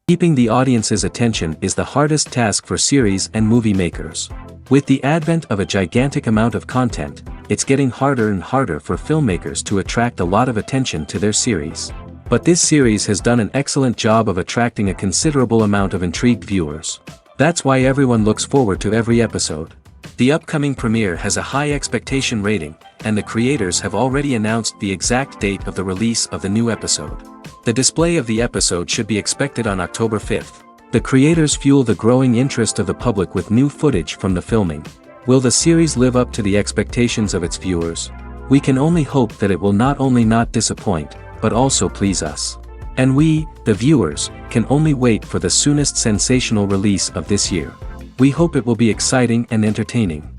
Keeping the audience's attention is the hardest task for series and movie makers. With the advent of a gigantic amount of content, it's getting harder and harder for filmmakers to attract a lot of attention to their series. But this series has done an excellent job of attracting a considerable amount of intrigued viewers. That's why everyone looks forward to every episode. The upcoming premiere has a high expectation rating, and the creators have already announced the exact date of the release of the new episode. The display of the episode should be expected on October 5th. The creators fuel the growing interest of the public with new footage from the filming. Will the series live up to the expectations of its viewers? We can only hope that it will not only not disappoint, but also please us. And we, the viewers, can only wait for the soonest sensational release of this year. We hope it will be exciting and entertaining.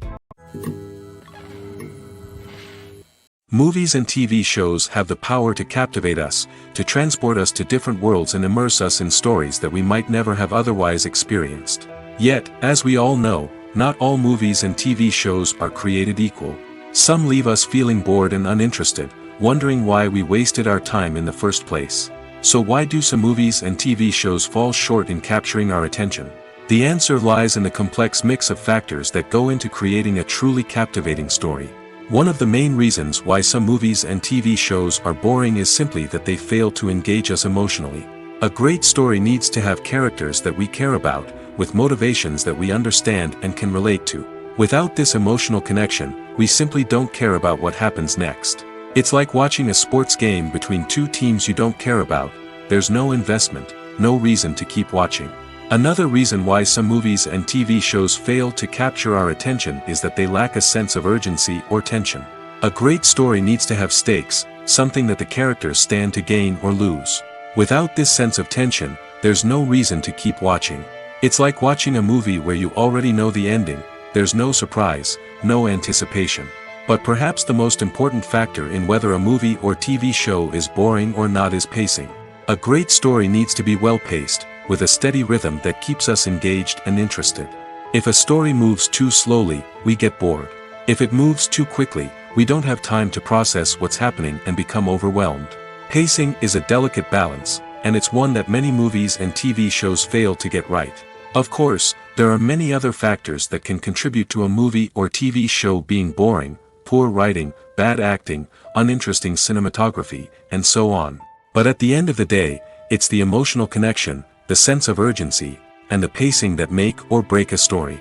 Movies and TV shows have the power to captivate us, to transport us to different worlds and immerse us in stories that we might never have otherwise experienced. Yet, as we all know, not all movies and TV shows are created equal. Some leave us feeling bored and uninterested, wondering why we wasted our time in the first place. So why do some movies and TV shows fall short in capturing our attention? The answer lies in the complex mix of factors that go into creating a truly captivating story. One of the main reasons why some movies and TV shows are boring is simply that they fail to engage us emotionally. A great story needs to have characters that we care about, with motivations that we understand and can relate to. Without this emotional connection, we simply don't care about what happens next. It's like watching a sports game between two teams you don't care about. There's no investment, no reason to keep watching. Another reason why some movies and TV shows fail to capture our attention is that they lack a sense of urgency or tension. A great story needs to have stakes, something that the characters stand to gain or lose. Without this sense of tension, there's no reason to keep watching. It's like watching a movie where you already know the ending, there's no surprise, no anticipation. But perhaps the most important factor in whether a movie or TV show is boring or not is pacing. A great story needs to be well-paced, with a steady rhythm that keeps us engaged and interested. If a story moves too slowly, we get bored. If it moves too quickly, we don't have time to process what's happening and become overwhelmed. Pacing is a delicate balance, and it's one that many movies and TV shows fail to get right. Of course, there are many other factors that can contribute to a movie or TV show being boring: poor writing, bad acting, uninteresting cinematography, and so on. But at the end of the day, it's the emotional connection, the sense of urgency, and the pacing that make or break a story.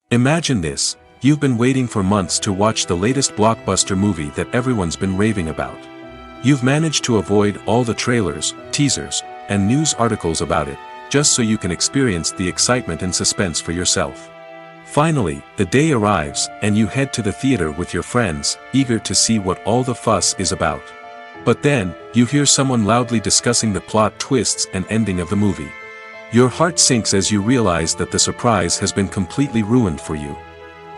Imagine this: you've been waiting for months to watch the latest blockbuster movie that everyone's been raving about. You've managed to avoid all the trailers, teasers, and news articles about it, just so you can experience the excitement and suspense for yourself. Finally, the day arrives, and you head to the theater with your friends, eager to see what all the fuss is about. But then, you hear someone loudly discussing the plot twists and ending of the movie. Your heart sinks as you realize that the surprise has been completely ruined for you.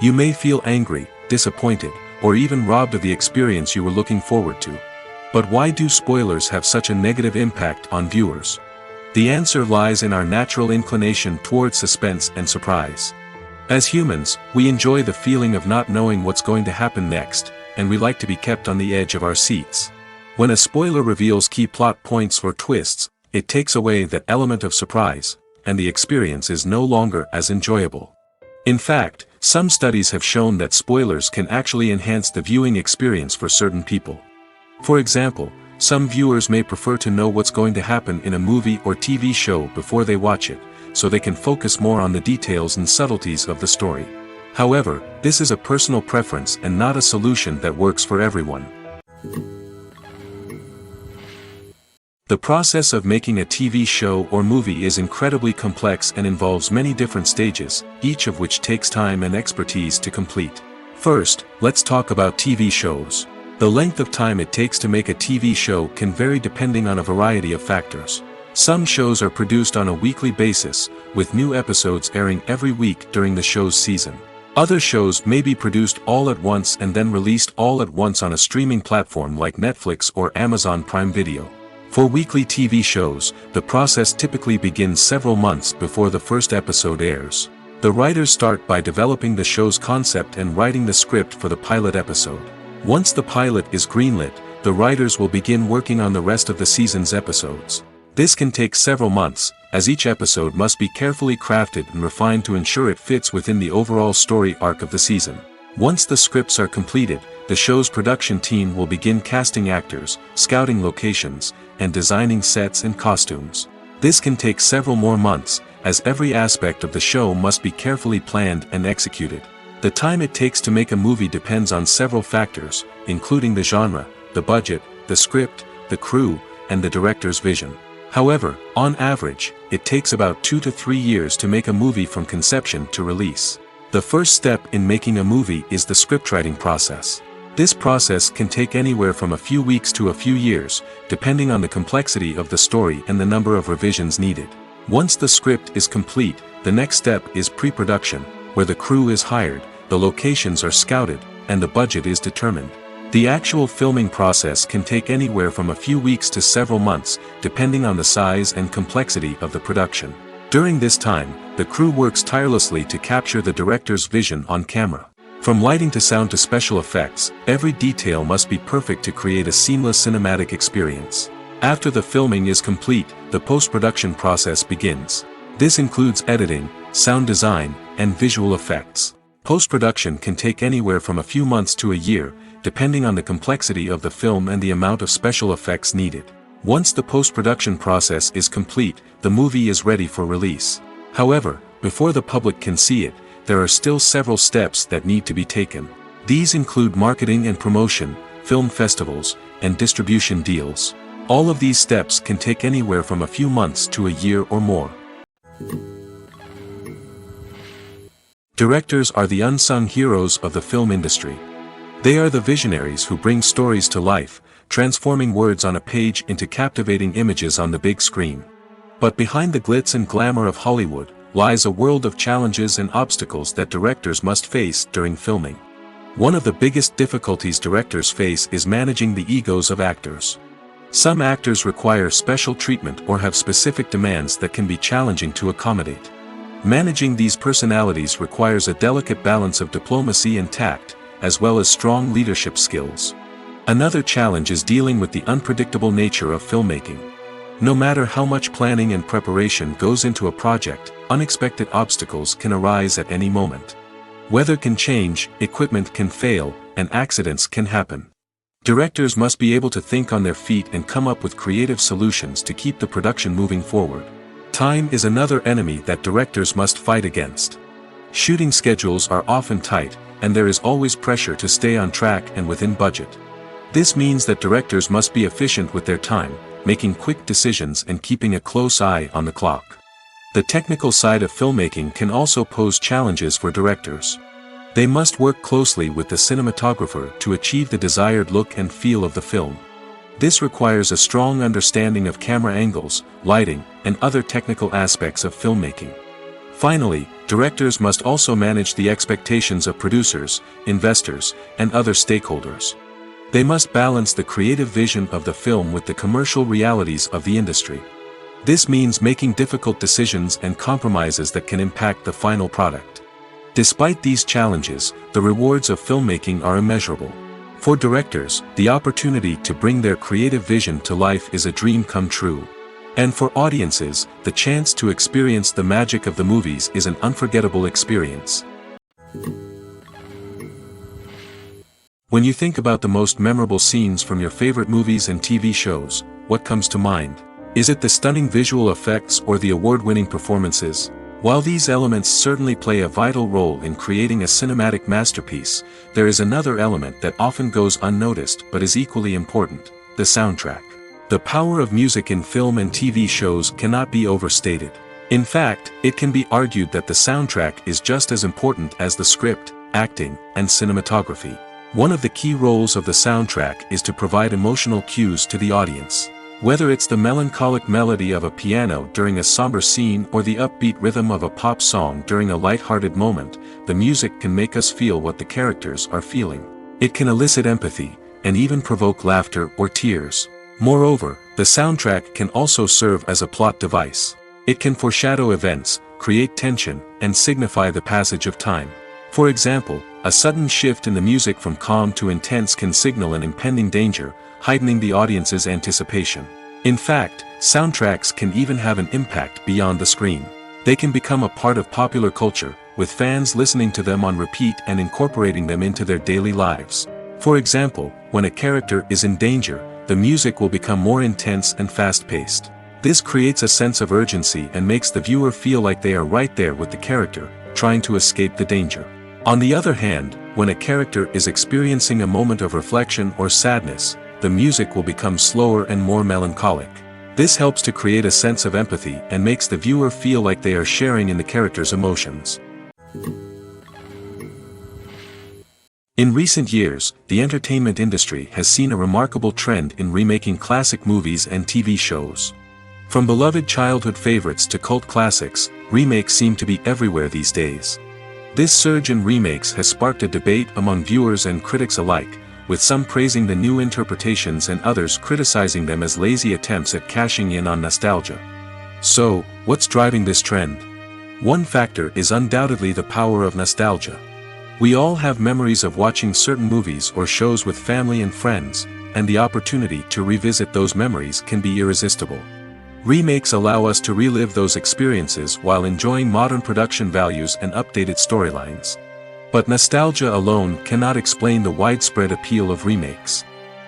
You may feel angry, disappointed, or even robbed of the experience you were looking forward to. But why do spoilers have such a negative impact on viewers? The answer lies in our natural inclination toward suspense and surprise. As humans, we enjoy the feeling of not knowing what's going to happen next, and we like to be kept on the edge of our seats. When a spoiler reveals key plot points or twists, it takes away that element of surprise, and the experience is no longer as enjoyable. In fact, some studies have shown that spoilers can actually enhance the viewing experience for certain people. For example, Some viewers may prefer to know what's going to happen in a movie or TV show before they watch it, so they can focus more on the details and subtleties of the story. However, this is a personal preference and not a solution that works for everyone. The process of making a TV show or movie is incredibly complex and involves many different stages, each of which takes time and expertise to complete. First, let's talk about TV shows. The length of time it takes to make a TV show can vary depending on a variety of factors. Some shows are produced on a weekly basis, with new episodes airing every week during the show's season. Other shows may be produced all at once and then released all at once on a streaming platform like Netflix or Amazon Prime Video. For weekly TV shows, the process typically begins several months before the first episode airs. The writers start by developing the show's concept and writing the script for the pilot episode. Once the pilot is greenlit, the writers will begin working on the rest of the season's episodes. This can take several months, as each episode must be carefully crafted and refined to ensure it fits within the overall story arc of the season. Once the scripts are completed, the show's production team will begin casting actors, scouting locations, and designing sets and costumes. This can take several more months, as every aspect of the show must be carefully planned and executed. The time it takes to make a movie depends on several factors, including the genre, the budget, the script, the crew, and the director's vision. However, on average, it takes about 2 to 3 years to make a movie from conception to release. The first step in making a movie is the scriptwriting process. This process can take anywhere from a few weeks to a few years, depending on the complexity of the story and the number of revisions needed. Once the script is complete, the next step is pre-production, where the crew is hired, the locations are scouted, and the budget is determined. The actual filming process can take anywhere from a few weeks to several months, depending on the size and complexity of the production. During this time, the crew works tirelessly to capture the director's vision on camera. From lighting to sound to special effects, every detail must be perfect to create a seamless cinematic experience. After the filming is complete, the post-production process begins. This includes editing, sound design, and visual effects. Post-production can take anywhere from a few months to a year, depending on the complexity of the film and the amount of special effects needed. Once the post-production process is complete, the movie is ready for release. However, before the public can see it, there are still several steps that need to be taken. These include marketing and promotion, film festivals, and distribution deals. All of these steps can take anywhere from a few months to a year or more. Directors are the unsung heroes of the film industry. They are the visionaries who bring stories to life, transforming words on a page into captivating images on the big screen. But behind the glitz and glamour of Hollywood, lies a world of challenges and obstacles that directors must face during filming. One of the biggest difficulties directors face is managing the egos of actors. Some actors require special treatment or have specific demands that can be challenging to accommodate. Managing these personalities requires a delicate balance of diplomacy and tact, as well as strong leadership skills. Another challenge is dealing with the unpredictable nature of filmmaking. No matter how much planning and preparation goes into a project, unexpected obstacles can arise at any moment. Weather can change, equipment can fail, and accidents can happen. Directors must be able to think on their feet and come up with creative solutions to keep the production moving forward. Time is another enemy that directors must fight against. Shooting schedules are often tight, and there is always pressure to stay on track and within budget. This means that directors must be efficient with their time, making quick decisions and keeping a close eye on the clock. The technical side of filmmaking can also pose challenges for directors. They must work closely with the cinematographer to achieve the desired look and feel of the film. This requires a strong understanding of camera angles, lighting, and other technical aspects of filmmaking. Finally, directors must also manage the expectations of producers, investors, and other stakeholders. They must balance the creative vision of the film with the commercial realities of the industry. This means making difficult decisions and compromises that can impact the final product. Despite these challenges, the rewards of filmmaking are immeasurable. For directors, the opportunity to bring their creative vision to life is a dream come true. And for audiences, the chance to experience the magic of the movies is an unforgettable experience. When you think about the most memorable scenes from your favorite movies and TV shows, what comes to mind? Is it the stunning visual effects or the award-winning performances? While these elements certainly play a vital role in creating a cinematic masterpiece, there is another element that often goes unnoticed but is equally important: the soundtrack. The power of music in film and TV shows cannot be overstated. In fact, it can be argued that the soundtrack is just as important as the script, acting, and cinematography. One of the key roles of the soundtrack is to provide emotional cues to the audience. Whether it's the melancholic melody of a piano during a somber scene or the upbeat rhythm of a pop song during a light-hearted moment, the music can make us feel what the characters are feeling. It can elicit empathy, and even provoke laughter or tears. Moreover, the soundtrack can also serve as a plot device. It can foreshadow events, create tension, and signify the passage of time. For example, a sudden shift in the music from calm to intense can signal an impending danger, heightening the audience's anticipation. In fact, soundtracks can even have an impact beyond the screen. They can become a part of popular culture, with fans listening to them on repeat and incorporating them into their daily lives. For example, when a character is in danger, the music will become more intense and fast-paced. This creates a sense of urgency and makes the viewer feel like they are right there with the character, trying to escape the danger. On the other hand, when a character is experiencing a moment of reflection or sadness, the music will become slower and more melancholic. This helps to create a sense of empathy and makes the viewer feel like they are sharing in the character's emotions. In recent years, the entertainment industry has seen a remarkable trend in remaking classic movies and TV shows. From beloved childhood favorites to cult classics, remakes seem to be everywhere these days. This surge in remakes has sparked a debate among viewers and critics alike, with some praising the new interpretations and others criticizing them as lazy attempts at cashing in on nostalgia. So, what's driving this trend? One factor is undoubtedly the power of nostalgia. We all have memories of watching certain movies or shows with family and friends, and the opportunity to revisit those memories can be irresistible. Remakes allow us to relive those experiences while enjoying modern production values and updated storylines. But nostalgia alone cannot explain the widespread appeal of remakes.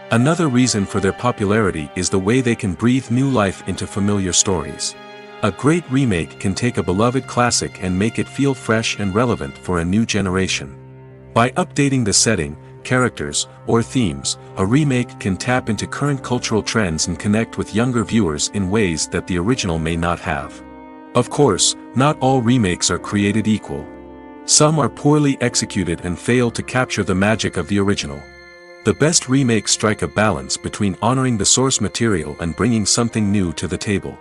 Another reason for their popularity is the way they can breathe new life into familiar stories. A great remake can take a beloved classic and make it feel fresh and relevant for a new generation. By updating the setting, characters, or themes, a remake can tap into current cultural trends and connect with younger viewers in ways that the original may not have. Of course, not all remakes are created equal. Some are poorly executed and fail to capture the magic of the original. The best remakes strike a balance between honoring the source material and bringing something new to the table.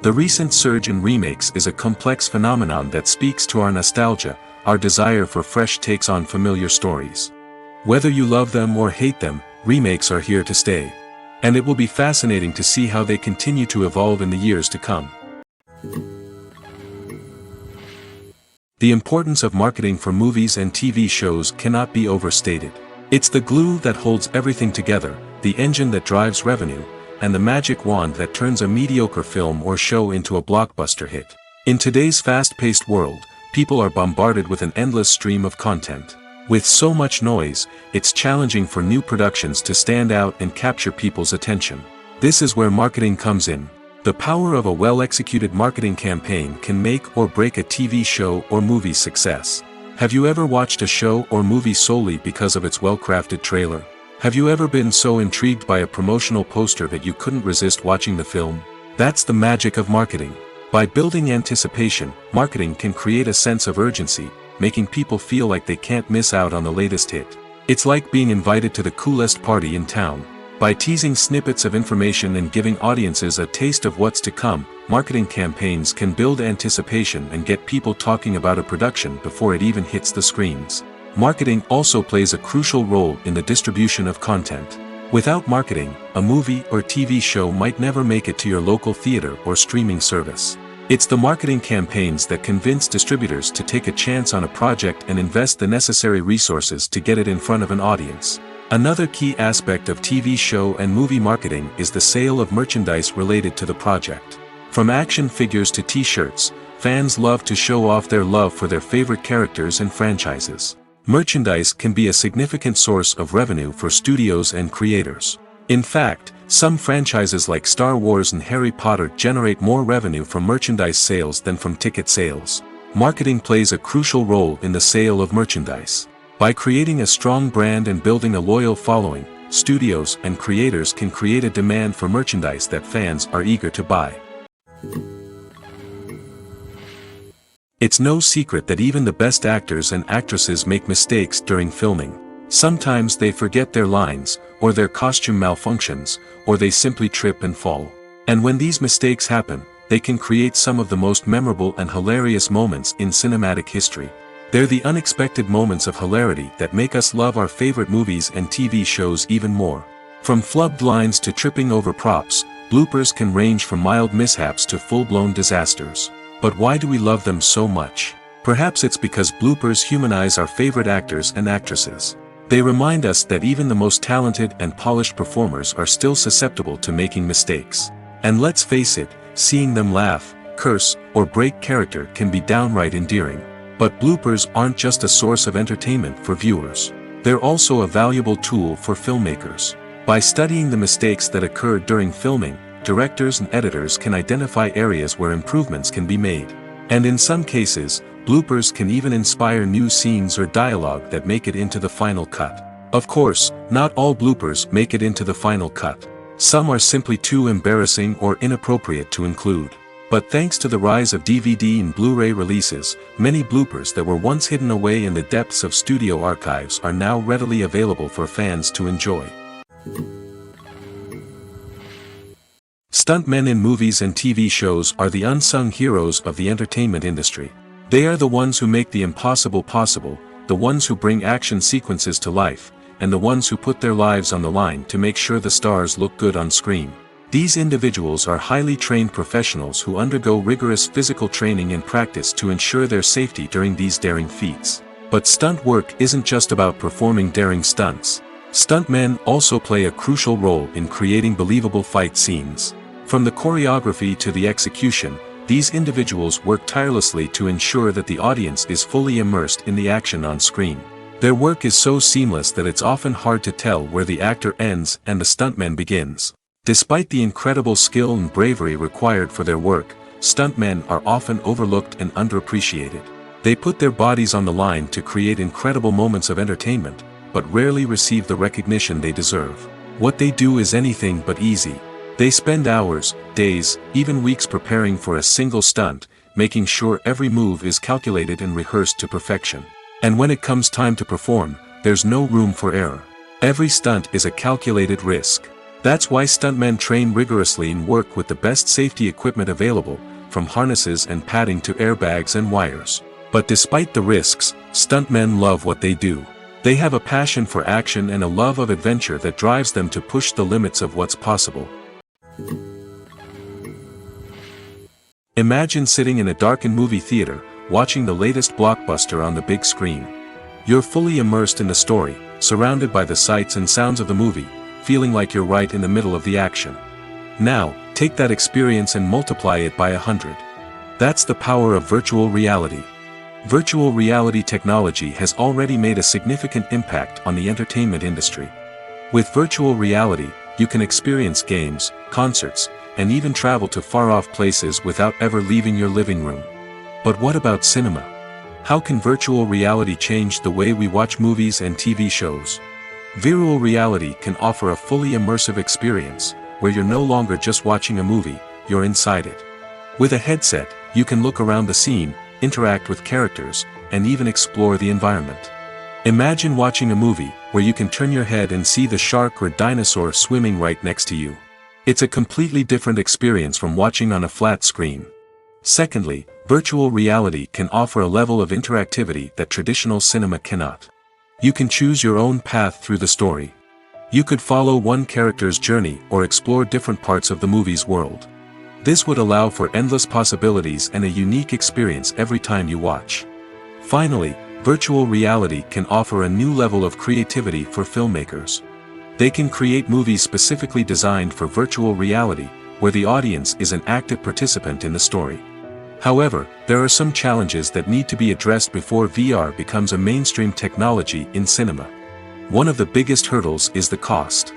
The recent surge in remakes is a complex phenomenon that speaks to our nostalgia, our desire for fresh takes on familiar stories. Whether you love them or hate them, remakes are here to stay. And it will be fascinating to see how they continue to evolve in the years to come. The importance of marketing for movies and TV shows cannot be overstated. It's the glue that holds everything together, the engine that drives revenue, and the magic wand that turns a mediocre film or show into a blockbuster hit. In today's fast-paced world, people are bombarded with an endless stream of content. With so much noise, it's challenging for new productions to stand out and capture people's attention. This is where marketing comes in. The power of a well-executed marketing campaign can make or break a TV show or movie's success. Have you ever watched a show or movie solely because of its well-crafted trailer? Have you ever been so intrigued by a promotional poster that you couldn't resist watching the film? That's the magic of marketing. By building anticipation, marketing can create a sense of urgency, making people feel like they can't miss out on the latest hit. It's like being invited to the coolest party in town. By teasing snippets of information and giving audiences a taste of what's to come, marketing campaigns can build anticipation and get people talking about a production before it even hits the screens. Marketing also plays a crucial role in the distribution of content. Without marketing, a movie or TV show might never make it to your local theater or streaming service. It's the marketing campaigns that convince distributors to take a chance on a project and invest the necessary resources to get it in front of an audience. Another key aspect of TV show and movie marketing is the sale of merchandise related to the project. From action figures to t-shirts, fans love to show off their love for their favorite characters and franchises. Merchandise can be a significant source of revenue for studios and creators. In fact, some franchises like Star Wars and Harry Potter generate more revenue from merchandise sales than from ticket sales. Marketing plays a crucial role in the sale of merchandise. By creating a strong brand and building a loyal following, studios and creators can create a demand for merchandise that fans are eager to buy. It's no secret that even the best actors and actresses make mistakes during filming. Sometimes they forget their lines, or their costume malfunctions, or they simply trip and fall. And when these mistakes happen, they can create some of the most memorable and hilarious moments in cinematic history. They're the unexpected moments of hilarity that make us love our favorite movies and TV shows even more. From flubbed lines to tripping over props, bloopers can range from mild mishaps to full-blown disasters. But why do we love them so much? Perhaps it's because bloopers humanize our favorite actors and actresses. They remind us that even the most talented and polished performers are still susceptible to making mistakes. And let's face it, seeing them laugh, curse, or break character can be downright endearing. But bloopers aren't just a source of entertainment for viewers. They're also a valuable tool for filmmakers. By studying the mistakes that occurred during filming, directors and editors can identify areas where improvements can be made. And in some cases, bloopers can even inspire new scenes or dialogue that make it into the final cut. Of course, not all bloopers make it into the final cut. Some are simply too embarrassing or inappropriate to include. But thanks to the rise of DVD and Blu-ray releases, many bloopers that were once hidden away in the depths of studio archives are now readily available for fans to enjoy. Stuntmen in movies and TV shows are the unsung heroes of the entertainment industry. They are the ones who make the impossible possible, the ones who bring action sequences to life, and the ones who put their lives on the line to make sure the stars look good on screen. These individuals are highly trained professionals who undergo rigorous physical training and practice to ensure their safety during these daring feats. But stunt work isn't just about performing daring stunts. Stuntmen also play a crucial role in creating believable fight scenes. From the choreography to the execution, these individuals work tirelessly to ensure that the audience is fully immersed in the action on screen. Their work is so seamless that it's often hard to tell where the actor ends and the stuntman begins. Despite the incredible skill and bravery required for their work, stuntmen are often overlooked and underappreciated. They put their bodies on the line to create incredible moments of entertainment, but rarely receive the recognition they deserve. What they do is anything but easy. They spend hours, days, even weeks preparing for a single stunt, making sure every move is calculated and rehearsed to perfection. And when it comes time to perform, there's no room for error. Every stunt is a calculated risk. That's why stuntmen train rigorously and work with the best safety equipment available, from harnesses and padding to airbags and wires. But despite the risks, stuntmen love what they do. They have a passion for action and a love of adventure that drives them to push the limits of what's possible. Imagine sitting in a darkened movie theater, watching the latest blockbuster on the big screen. You're fully immersed in the story, surrounded by the sights and sounds of the movie, feeling like you're right in the middle of the action. Now, take that experience and multiply it by 100. That's the power of virtual reality. Virtual reality technology has already made a significant impact on the entertainment industry. With virtual reality, you can experience games, concerts, and even travel to far-off places without ever leaving your living room. But what about cinema? How can virtual reality change the way we watch movies and TV shows? Virtual reality can offer a fully immersive experience, where you're no longer just watching a movie, you're inside it. With a headset, you can look around the scene, interact with characters, and even explore the environment. Imagine watching a movie, where you can turn your head and see the shark or dinosaur swimming right next to you. It's a completely different experience from watching on a flat screen. Secondly, virtual reality can offer a level of interactivity that traditional cinema cannot. You can choose your own path through the story. You could follow one character's journey or explore different parts of the movie's world. This would allow for endless possibilities and a unique experience every time you watch. Finally, virtual reality can offer a new level of creativity for filmmakers. They can create movies specifically designed for virtual reality, where the audience is an active participant in the story. However, there are some challenges that need to be addressed before VR becomes a mainstream technology in cinema. One of the biggest hurdles is the cost.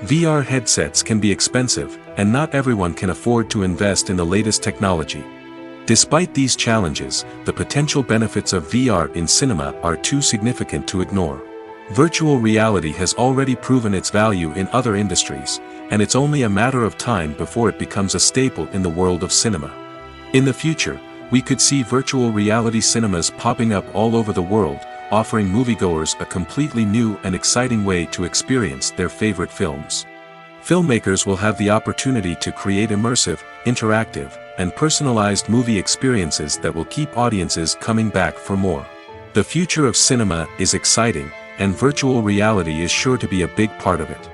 VR headsets can be expensive, and not everyone can afford to invest in the latest technology. Despite these challenges, the potential benefits of VR in cinema are too significant to ignore. Virtual reality has already proven its value in other industries, and it's only a matter of time before it becomes a staple in the world of cinema. In the future, we could see virtual reality cinemas popping up all over the world, offering moviegoers a completely new and exciting way to experience their favorite films. Filmmakers will have the opportunity to create immersive, interactive, and personalized movie experiences that will keep audiences coming back for more. The future of cinema is exciting, and virtual reality is sure to be a big part of it.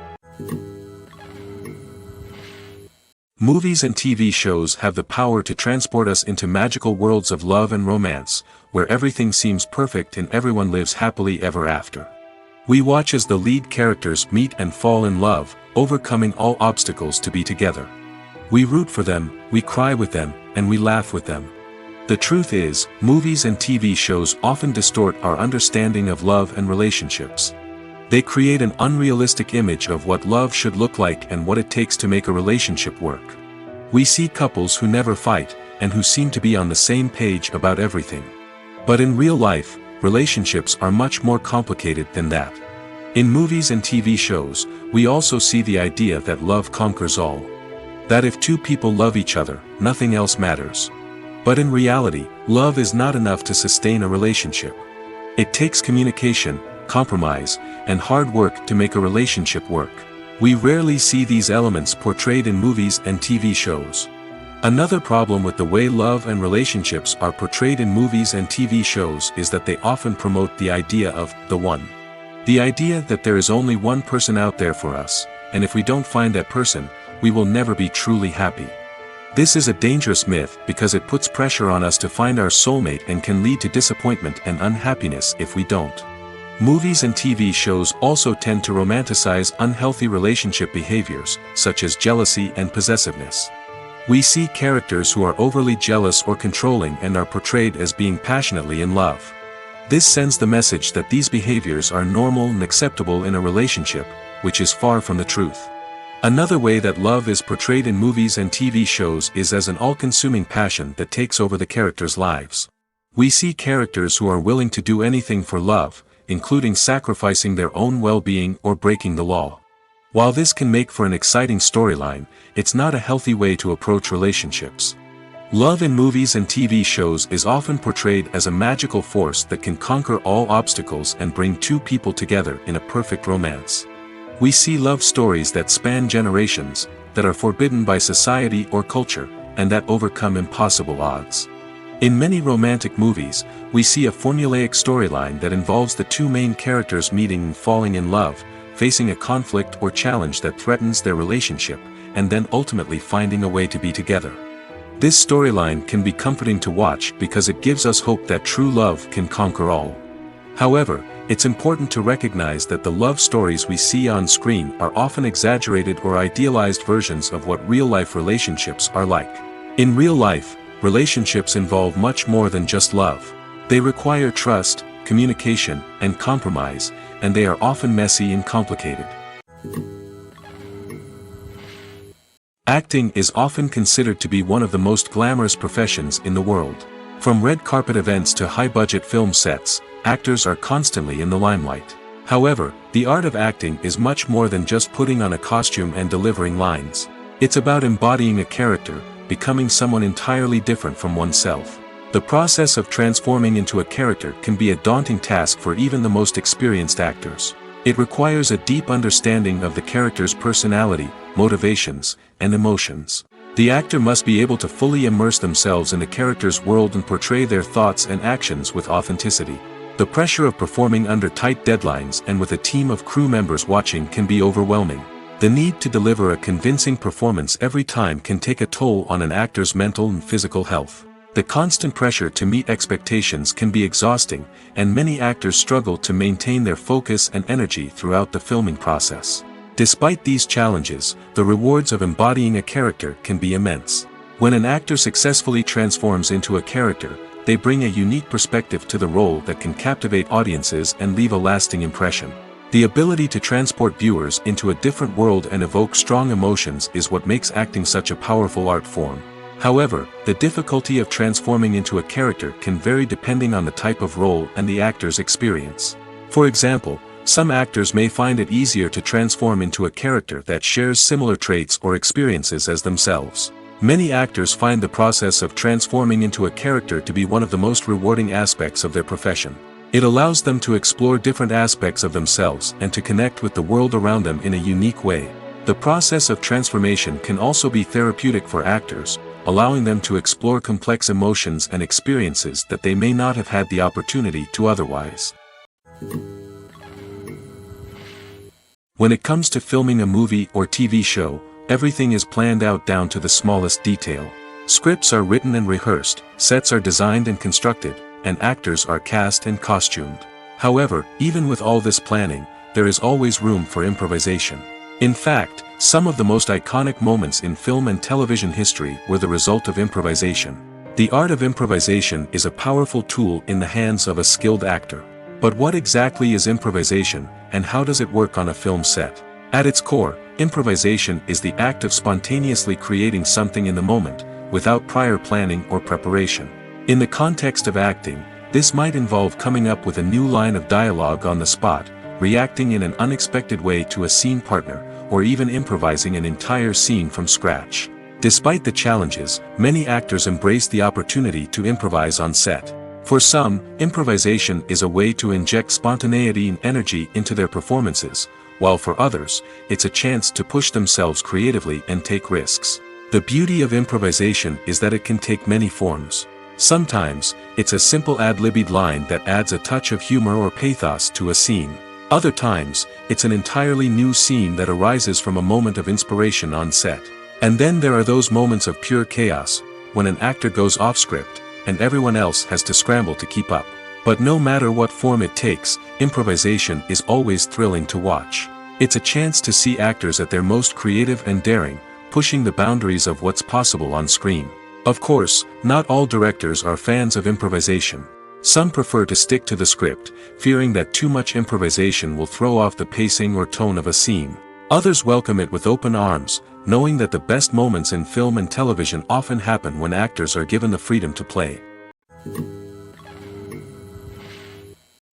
Movies and TV shows have the power to transport us into magical worlds of love and romance, where everything seems perfect and everyone lives happily ever after. We watch as the lead characters meet and fall in love, overcoming all obstacles to be together. We root for them, we cry with them, and we laugh with them. The truth is, movies and TV shows often distort our understanding of love and relationships. They create an unrealistic image of what love should look like and what it takes to make a relationship work. We see couples who never fight, and who seem to be on the same page about everything. But in real life, relationships are much more complicated than that. In movies and TV shows, we also see the idea that love conquers all. That if two people love each other, nothing else matters. But in reality, love is not enough to sustain a relationship. It takes communication, compromise, and hard work to make a relationship work. We rarely see these elements portrayed in movies and TV shows. Another problem with the way love and relationships are portrayed in movies and TV shows is that they often promote the idea of the one. The idea that there is only one person out there for us, and if we don't find that person, we will never be truly happy. This is a dangerous myth because it puts pressure on us to find our soulmate and can lead to disappointment and unhappiness if we don't. Movies and TV shows also tend to romanticize unhealthy relationship behaviors, such as jealousy and possessiveness. We see characters who are overly jealous or controlling and are portrayed as being passionately in love. This sends the message that these behaviors are normal and acceptable in a relationship, which is far from the truth. Another way that love is portrayed in movies and TV shows is as an all-consuming passion that takes over the characters' lives. We see characters who are willing to do anything for love, including sacrificing their own well-being or breaking the law. While this can make for an exciting storyline, it's not a healthy way to approach relationships. Love in movies and TV shows is often portrayed as a magical force that can conquer all obstacles and bring two people together in a perfect romance. We see love stories that span generations, that are forbidden by society or culture, and that overcome impossible odds. In many romantic movies, we see a formulaic storyline that involves the two main characters meeting and falling in love, facing a conflict or challenge that threatens their relationship, and then ultimately finding a way to be together. This storyline can be comforting to watch because it gives us hope that true love can conquer all. However, it's important to recognize that the love stories we see on screen are often exaggerated or idealized versions of what real-life relationships are like. In real life, relationships involve much more than just love. They require trust, communication, and compromise, and they are often messy and complicated. Acting is often considered to be one of the most glamorous professions in the world. From red carpet events to high-budget film sets, actors are constantly in the limelight. However, the art of acting is much more than just putting on a costume and delivering lines. It's about embodying a character, becoming someone entirely different from oneself. The process of transforming into a character can be a daunting task for even the most experienced actors. It requires a deep understanding of the character's personality, motivations, and emotions. The actor must be able to fully immerse themselves in the character's world and portray their thoughts and actions with authenticity. The pressure of performing under tight deadlines and with a team of crew members watching can be overwhelming. The need to deliver a convincing performance every time can take a toll on an actor's mental and physical health. The constant pressure to meet expectations can be exhausting, and many actors struggle to maintain their focus and energy throughout the filming process. Despite these challenges, the rewards of embodying a character can be immense. When an actor successfully transforms into a character, they bring a unique perspective to the role that can captivate audiences and leave a lasting impression. The ability to transport viewers into a different world and evoke strong emotions is what makes acting such a powerful art form. However, the difficulty of transforming into a character can vary depending on the type of role and the actor's experience. For example, some actors may find it easier to transform into a character that shares similar traits or experiences as themselves. Many actors find the process of transforming into a character to be one of the most rewarding aspects of their profession. It allows them to explore different aspects of themselves and to connect with the world around them in a unique way. The process of transformation can also be therapeutic for actors, allowing them to explore complex emotions and experiences that they may not have had the opportunity to otherwise. When it comes to filming a movie or TV show, everything is planned out down to the smallest detail. Scripts are written and rehearsed, sets are designed and constructed, and actors are cast and costumed. However, even with all this planning, there is always room for improvisation. In fact, some of the most iconic moments in film and television history were the result of improvisation. The art of improvisation is a powerful tool in the hands of a skilled actor. But what exactly is improvisation, and how does it work on a film set? At its core, improvisation is the act of spontaneously creating something in the moment, without prior planning or preparation. In the context of acting, this might involve coming up with a new line of dialogue on the spot, reacting in an unexpected way to a scene partner, or even improvising an entire scene from scratch. Despite the challenges, many actors embrace the opportunity to improvise on set. For some, improvisation is a way to inject spontaneity and energy into their performances, while for others, it's a chance to push themselves creatively and take risks. The beauty of improvisation is that it can take many forms. Sometimes, it's a simple ad-libbed line that adds a touch of humor or pathos to a scene. Other times, it's an entirely new scene that arises from a moment of inspiration on set. And then there are those moments of pure chaos, when an actor goes off script, and everyone else has to scramble to keep up. But no matter what form it takes, improvisation is always thrilling to watch. It's a chance to see actors at their most creative and daring, pushing the boundaries of what's possible on screen. Of course, not all directors are fans of improvisation. Some prefer to stick to the script, fearing that too much improvisation will throw off the pacing or tone of a scene. Others welcome it with open arms, knowing that the best moments in film and television often happen when actors are given the freedom to play.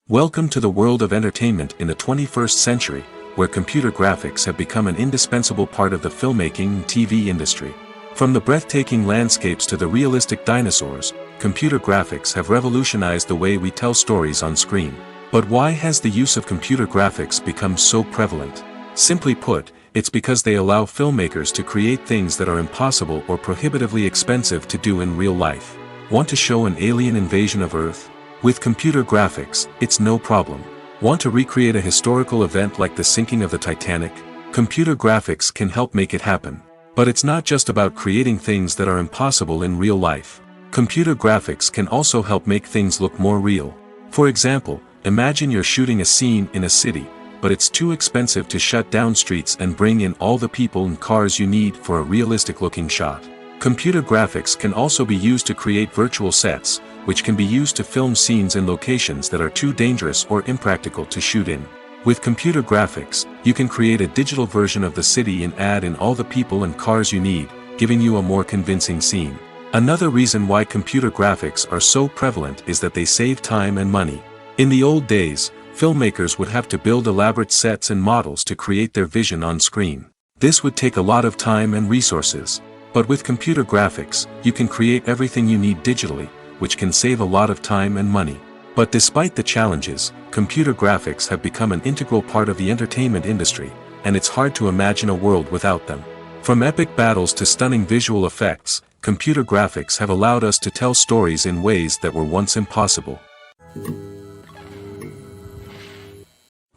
Welcome to the world of entertainment in the 21st century, where computer graphics have become an indispensable part of the filmmaking and TV industry. From the breathtaking landscapes to the realistic dinosaurs, computer graphics have revolutionized the way we tell stories on screen. But why has the use of computer graphics become so prevalent? Simply put, it's because they allow filmmakers to create things that are impossible or prohibitively expensive to do in real life. Want to show an alien invasion of Earth? With computer graphics, it's no problem. Want to recreate a historical event like the sinking of the Titanic? Computer graphics can help make it happen. But it's not just about creating things that are impossible in real life. Computer graphics can also help make things look more real. For example, imagine you're shooting a scene in a city, but it's too expensive to shut down streets and bring in all the people and cars you need for a realistic-looking shot. Computer graphics can also be used to create virtual sets, which can be used to film scenes in locations that are too dangerous or impractical to shoot in. With computer graphics, you can create a digital version of the city and add in all the people and cars you need, giving you a more convincing scene. Another reason why computer graphics are so prevalent is that they save time and money. In the old days, filmmakers would have to build elaborate sets and models to create their vision on screen. This would take a lot of time and resources. But with computer graphics, you can create everything you need digitally, which can save a lot of time and money. But despite the challenges, computer graphics have become an integral part of the entertainment industry, and it's hard to imagine a world without them. From epic battles to stunning visual effects, computer graphics have allowed us to tell stories in ways that were once impossible.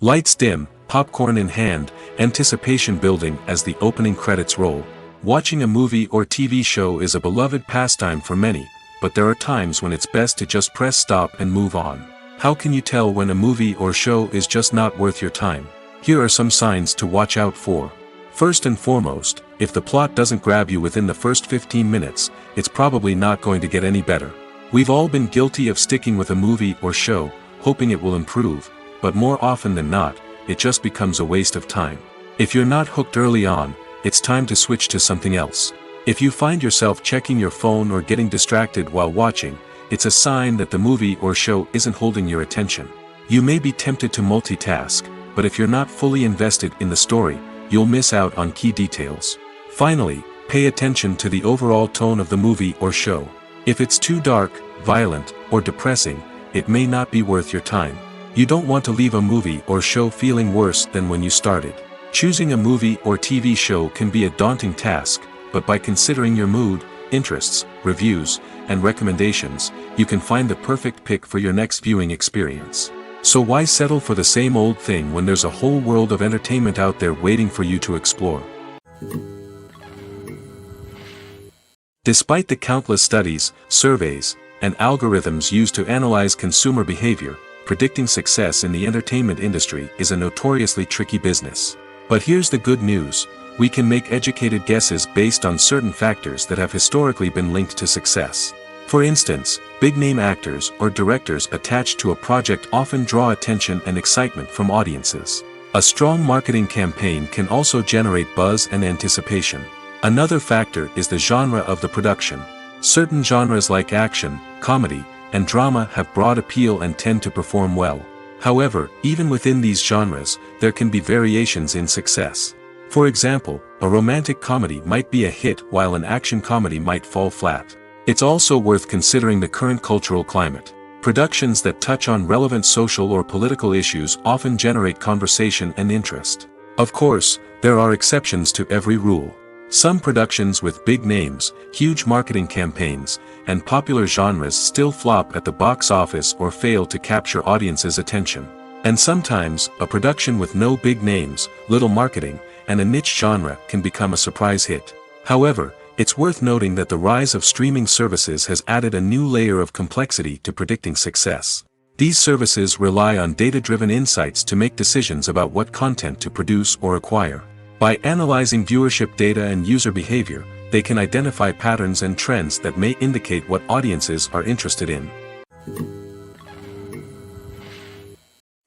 Lights dim, popcorn in hand, anticipation building as the opening credits roll. Watching a movie or TV show is a beloved pastime for many, but there are times when it's best to just press stop and move on. How can you tell when a movie or show is just not worth your time? Here are some signs to watch out for. First and foremost, If the plot doesn't grab you within the first 15 minutes, it's probably not going to get any better. We've all been guilty of sticking with a movie or show, hoping it will improve, but more often than not, it just becomes a waste of time. If you're not hooked early on, it's time to switch to something else. If you find yourself checking your phone or getting distracted while watching, it's a sign that the movie or show isn't holding your attention. You may be tempted to multitask, but if you're not fully invested in the story, you'll miss out on key details. Finally, pay attention to the overall tone of the movie or show. If it's too dark, violent, or depressing, it may not be worth your time. You don't want to leave a movie or show feeling worse than when you started. Choosing a movie or TV show can be a daunting task, but by considering your mood, interests, reviews, and recommendations, you can find the perfect pick for your next viewing experience. So why settle for the same old thing when there's a whole world of entertainment out there waiting for you to explore? Despite the countless studies, surveys, and algorithms used to analyze consumer behavior, predicting success in the entertainment industry is a notoriously tricky business. But here's the good news: we can make educated guesses based on certain factors that have historically been linked to success. For instance, big-name actors or directors attached to a project often draw attention and excitement from audiences. A strong marketing campaign can also generate buzz and anticipation. Another factor is the genre of the production. Certain genres like action, comedy, and drama have broad appeal and tend to perform well. However, even within these genres, there can be variations in success. For example, a romantic comedy might be a hit while an action comedy might fall flat. It's also worth considering the current cultural climate. Productions that touch on relevant social or political issues often generate conversation and interest. Of course, there are exceptions to every rule. Some productions with big names, huge marketing campaigns, and popular genres still flop at the box office or fail to capture audiences' attention. And sometimes, a production with no big names, little marketing, and a niche genre can become a surprise hit. However, it's worth noting that the rise of streaming services has added a new layer of complexity to predicting success. These services rely on data-driven insights to make decisions about what content to produce or acquire. By analyzing viewership data and user behavior, they can identify patterns and trends that may indicate what audiences are interested in.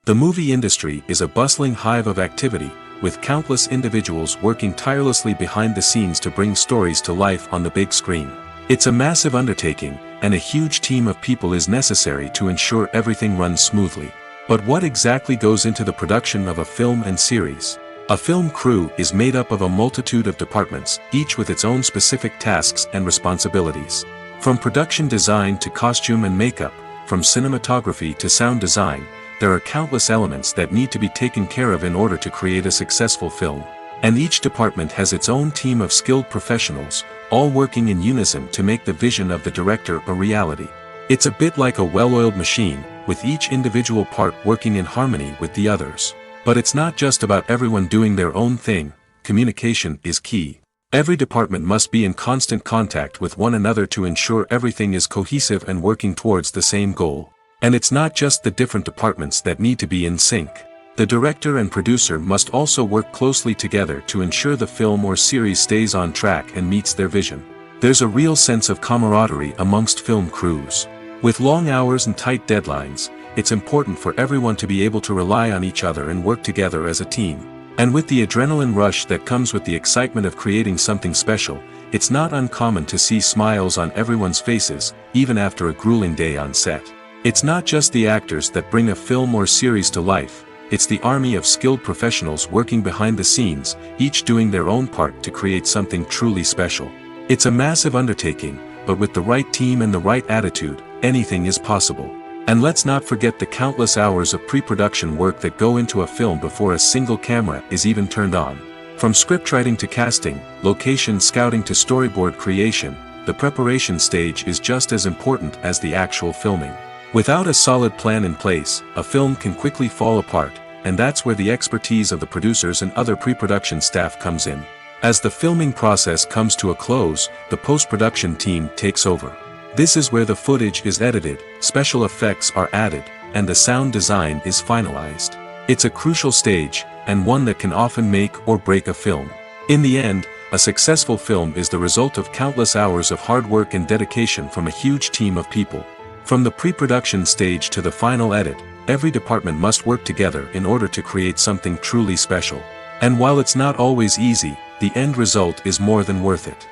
The movie industry is a bustling hive of activity, with countless individuals working tirelessly behind the scenes to bring stories to life on the big screen. It's a massive undertaking, and a huge team of people is necessary to ensure everything runs smoothly. But what exactly goes into the production of a film and series? A film crew is made up of a multitude of departments, each with its own specific tasks and responsibilities. From production design to costume and makeup, from cinematography to sound design, there are countless elements that need to be taken care of in order to create a successful film. And each department has its own team of skilled professionals, all working in unison to make the vision of the director a reality. It's a bit like a well-oiled machine, with each individual part working in harmony with the others. But it's not just about everyone doing their own thing. Communication is key. Every department must be in constant contact with one another to ensure everything is cohesive and working towards the same goal. And it's not just the different departments that need to be in sync. The director and producer must also work closely together to ensure the film or series stays on track and meets their vision. There's a real sense of camaraderie amongst film crews. With long hours and tight deadlines, it's important for everyone to be able to rely on each other and work together as a team. And with the adrenaline rush that comes with the excitement of creating something special, it's not uncommon to see smiles on everyone's faces, even after a grueling day on set. It's not just the actors that bring a film or series to life, it's the army of skilled professionals working behind the scenes, each doing their own part to create something truly special. It's a massive undertaking, but with the right team and the right attitude, anything is possible. And let's not forget the countless hours of pre-production work that go into a film before a single camera is even turned on. From scriptwriting to casting, location scouting to storyboard creation, the preparation stage is just as important as the actual filming. Without a solid plan in place, a film can quickly fall apart, and that's where the expertise of the producers and other pre-production staff comes in. As the filming process comes to a close, the post-production team takes over. This is where the footage is edited, special effects are added, and the sound design is finalized. It's a crucial stage, and one that can often make or break a film. In the end, A successful film is the result of countless hours of hard work and dedication from a huge team of people. From the pre-production stage to the final edit, every department must work together in order to create something truly special. And while it's not always easy, the end result is more than worth it.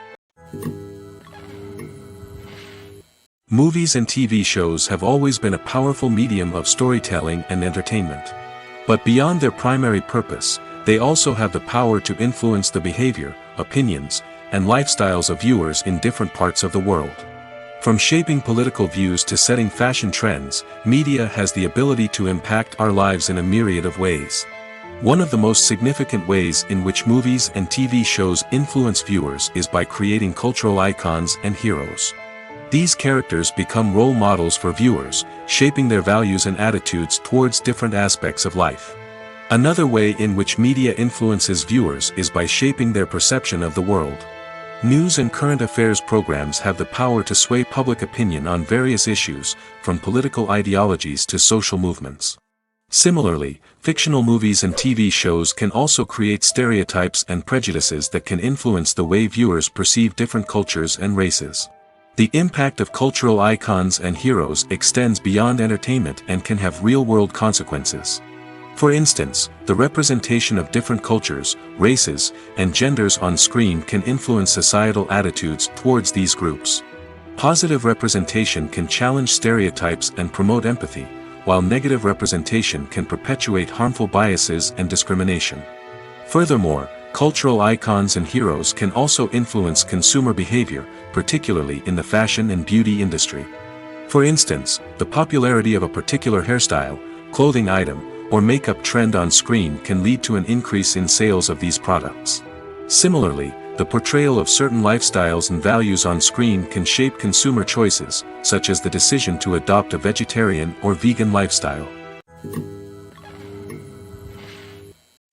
Movies and TV shows have always been a powerful medium of storytelling and entertainment. But beyond their primary purpose, they also have the power to influence the behavior, opinions, and lifestyles of viewers in different parts of the world. From shaping political views to setting fashion trends, media has the ability to impact our lives in a myriad of ways. One of the most significant ways in which movies and TV shows influence viewers is by creating cultural icons and heroes. These characters become role models for viewers, shaping their values and attitudes towards different aspects of life. Another way in which media influences viewers is by shaping their perception of the world. News and current affairs programs have the power to sway public opinion on various issues, from political ideologies to social movements. Similarly, fictional movies and TV shows can also create stereotypes and prejudices that can influence the way viewers perceive different cultures and races. The impact of cultural icons and heroes extends beyond entertainment and can have real-world consequences. For instance, the representation of different cultures, races, and genders on screen can influence societal attitudes towards these groups. Positive representation can challenge stereotypes and promote empathy, while negative representation can perpetuate harmful biases and discrimination. Furthermore, cultural icons and heroes can also influence consumer behavior, particularly in the fashion and beauty industry. For instance, the popularity of a particular hairstyle, clothing item, or makeup trend on screen can lead to an increase in sales of these products. Similarly, the portrayal of certain lifestyles and values on screen can shape consumer choices, such as the decision to adopt a vegetarian or vegan lifestyle.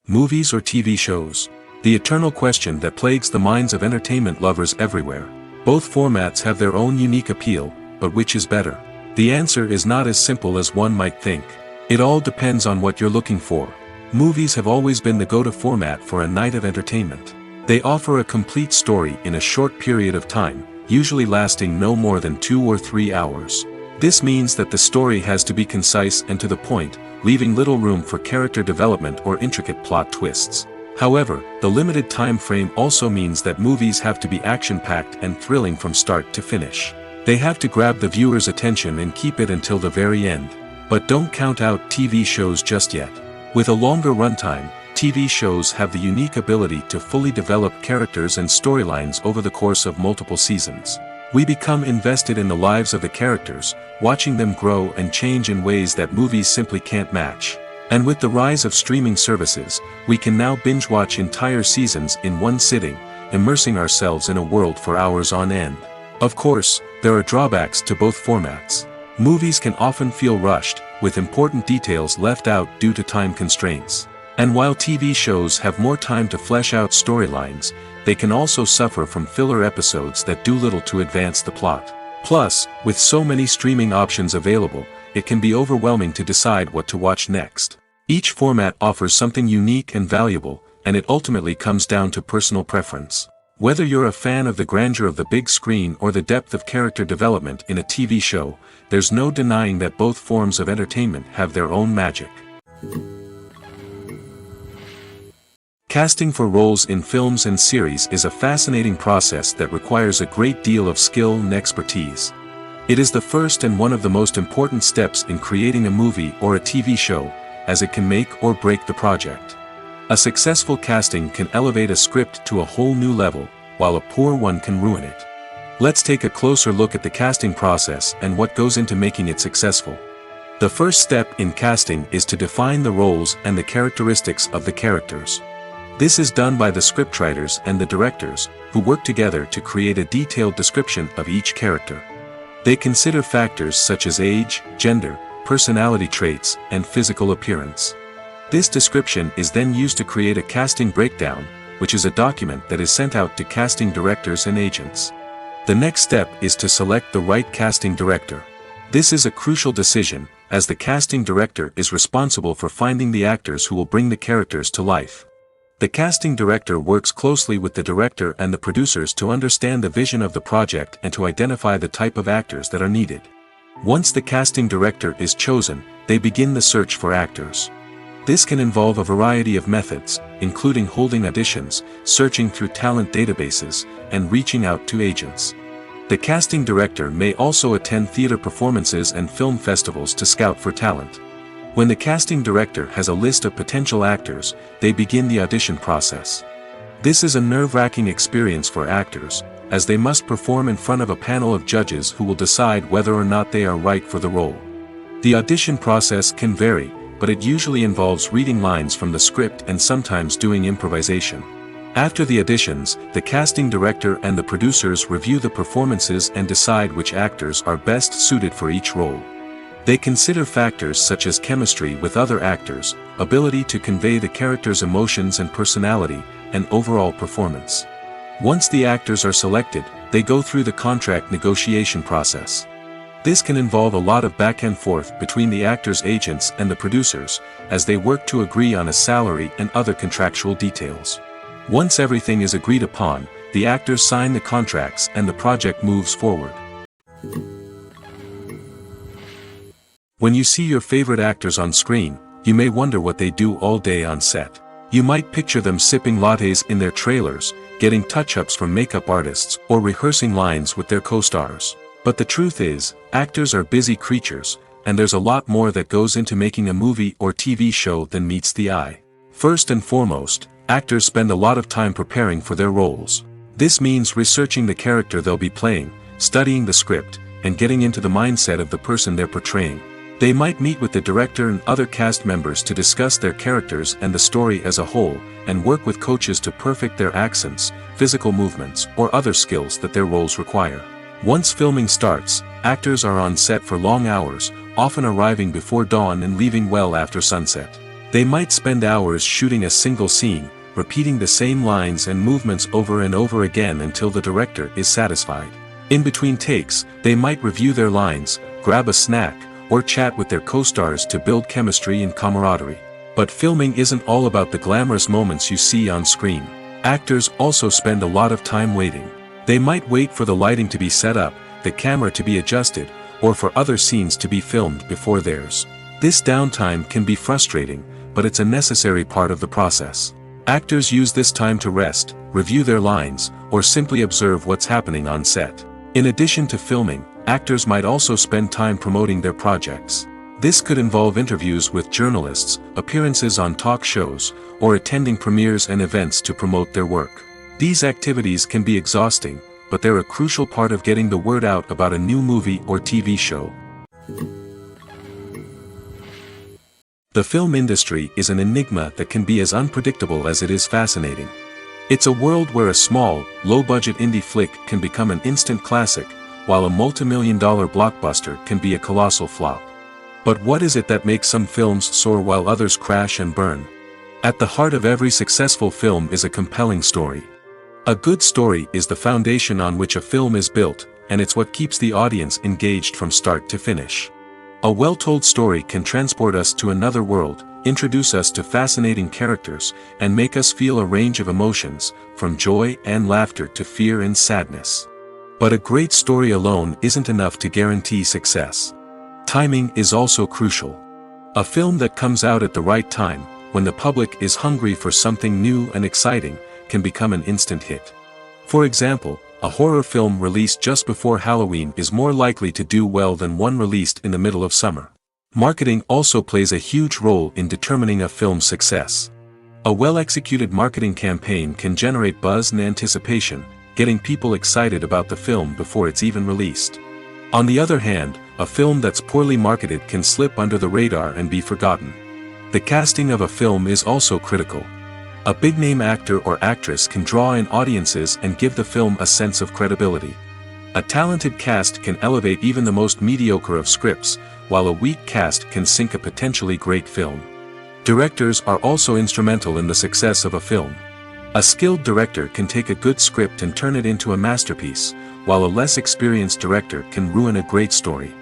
Movies or TV shows? The eternal question that plagues the minds of entertainment lovers everywhere. Both formats have their own unique appeal, but which is better? The answer is not as simple as one might think. It all depends on what you're looking for. Movies have always been the go-to format for a night of entertainment. They offer a complete story in a short period of time, usually lasting no more than 2 or 3 hours. This means that the story has to be concise and to the point, leaving little room for character development or intricate plot twists. However, the limited time frame also means that movies have to be action-packed and thrilling from start to finish. They have to grab the viewer's attention and keep it until the very end. But don't count out TV shows just yet. With a longer runtime, TV shows have the unique ability to fully develop characters and storylines over the course of multiple seasons. We become invested in the lives of the characters, watching them grow and change in ways that movies simply can't match. And with the rise of streaming services, we can now binge-watch entire seasons in one sitting, immersing ourselves in a world for hours on end. Of course, there are drawbacks to both formats. Movies can often feel rushed, with important details left out due to time constraints. And while TV shows have more time to flesh out storylines, they can also suffer from filler episodes that do little to advance the plot. Plus, with so many streaming options available, it can be overwhelming to decide what to watch next. Each format offers something unique and valuable, and it ultimately comes down to personal preference. Whether you're a fan of the grandeur of the big screen or the depth of character development in a TV show, there's no denying that both forms of entertainment have their own magic. Casting for roles in films and series is a fascinating process that requires a great deal of skill and expertise. It is the first and one of the most important steps in creating a movie or a TV show, as it can make or break the project. A successful casting can elevate a script to a whole new level, while a poor one can ruin it. Let's take a closer look at the casting process and what goes into making it successful. The first step in casting is to define the roles and the characteristics of the characters. This is done by the scriptwriters and the directors, who work together to create a detailed description of each character. They consider factors such as age, gender, personality traits, and physical appearance. This description is then used to create a casting breakdown, which is a document that is sent out to casting directors and agents. The next step is to select the right casting director. This is a crucial decision, as the casting director is responsible for finding the actors who will bring the characters to life. The casting director works closely with the director and the producers to understand the vision of the project and to identify the type of actors that are needed. Once the casting director is chosen, they begin the search for actors. This can involve a variety of methods, including holding auditions, searching through talent databases, and reaching out to agents. The casting director may also attend theater performances and film festivals to scout for talent. When the casting director has a list of potential actors, they begin the audition process. This is a nerve-wracking experience for actors, as they must perform in front of a panel of judges who will decide whether or not they are right for the role. The audition process can vary, but it usually involves reading lines from the script and sometimes doing improvisation. After the auditions, the casting director and the producers review the performances and decide which actors are best suited for each role. They consider factors such as chemistry with other actors, ability to convey the character's emotions and personality, and overall performance. Once the actors are selected, they go through the contract negotiation process. This can involve a lot of back and forth between the actors' agents and the producers, as they work to agree on a salary and other contractual details. Once everything is agreed upon, the actors sign the contracts and the project moves forward. When you see your favorite actors on screen, you may wonder what they do all day on set. You might picture them sipping lattes in their trailers, getting touch-ups from makeup artists, or rehearsing lines with their co-stars. But the truth is, actors are busy creatures, and there's a lot more that goes into making a movie or TV show than meets the eye. First and foremost, actors spend a lot of time preparing for their roles. This means researching the character they'll be playing, studying the script, and getting into the mindset of the person they're portraying. They might meet with the director and other cast members to discuss their characters and the story as a whole, and work with coaches to perfect their accents, physical movements, or other skills that their roles require. Once filming starts, actors are on set for long hours, often arriving before dawn and leaving well after sunset. They might spend hours shooting a single scene, repeating the same lines and movements over and over again until the director is satisfied. In between takes, they might review their lines, grab a snack, or chat with their co-stars to build chemistry and camaraderie. But filming isn't all about the glamorous moments you see on screen. Actors also spend a lot of time waiting. They might wait for the lighting to be set up, the camera to be adjusted, or for other scenes to be filmed before theirs. This downtime can be frustrating, but it's a necessary part of the process. Actors use this time to rest, review their lines, or simply observe what's happening on set. In addition to filming, actors might also spend time promoting their projects. This could involve interviews with journalists, appearances on talk shows, or attending premieres and events to promote their work. These activities can be exhausting, but they're a crucial part of getting the word out about a new movie or TV show. The film industry is an enigma that can be as unpredictable as it is fascinating. It's a world where a small, low-budget indie flick can become an instant classic, while a multi-million-dollar blockbuster can be a colossal flop. But what is it that makes some films soar while others crash and burn? At the heart of every successful film is a compelling story. A good story is the foundation on which a film is built, and it's what keeps the audience engaged from start to finish. A well-told story can transport us to another world, introduce us to fascinating characters, and make us feel a range of emotions, from joy and laughter to fear and sadness. But a great story alone isn't enough to guarantee success. Timing is also crucial. A film that comes out at the right time, when the public is hungry for something new and exciting, can become an instant hit. For example, a horror film released just before Halloween is more likely to do well than one released in the middle of summer. Marketing also plays a huge role in determining a film's success. A well-executed marketing campaign can generate buzz and anticipation, getting people excited about the film before it's even released. On the other hand, a film that's poorly marketed can slip under the radar and be forgotten. The casting of a film is also critical. A big-name actor or actress can draw in audiences and give the film a sense of credibility. A talented cast can elevate even the most mediocre of scripts, while a weak cast can sink a potentially great film. Directors are also instrumental in the success of a film. A skilled director can take a good script and turn it into a masterpiece, while a less experienced director can ruin a great story.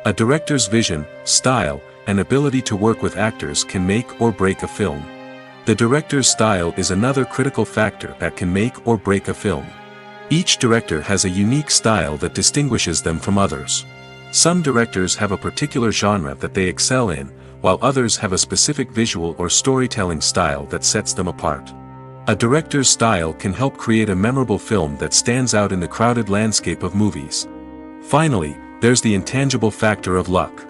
A director's vision, style, and ability to work with actors can make or break a film. The director's style is another critical factor that can make or break a film. Each director has a unique style that distinguishes them from others. Some directors have a particular genre that they excel in, while others have a specific visual or storytelling style that sets them apart. A director's style can help create a memorable film that stands out in the crowded landscape of movies. Finally, there's the intangible factor of luck.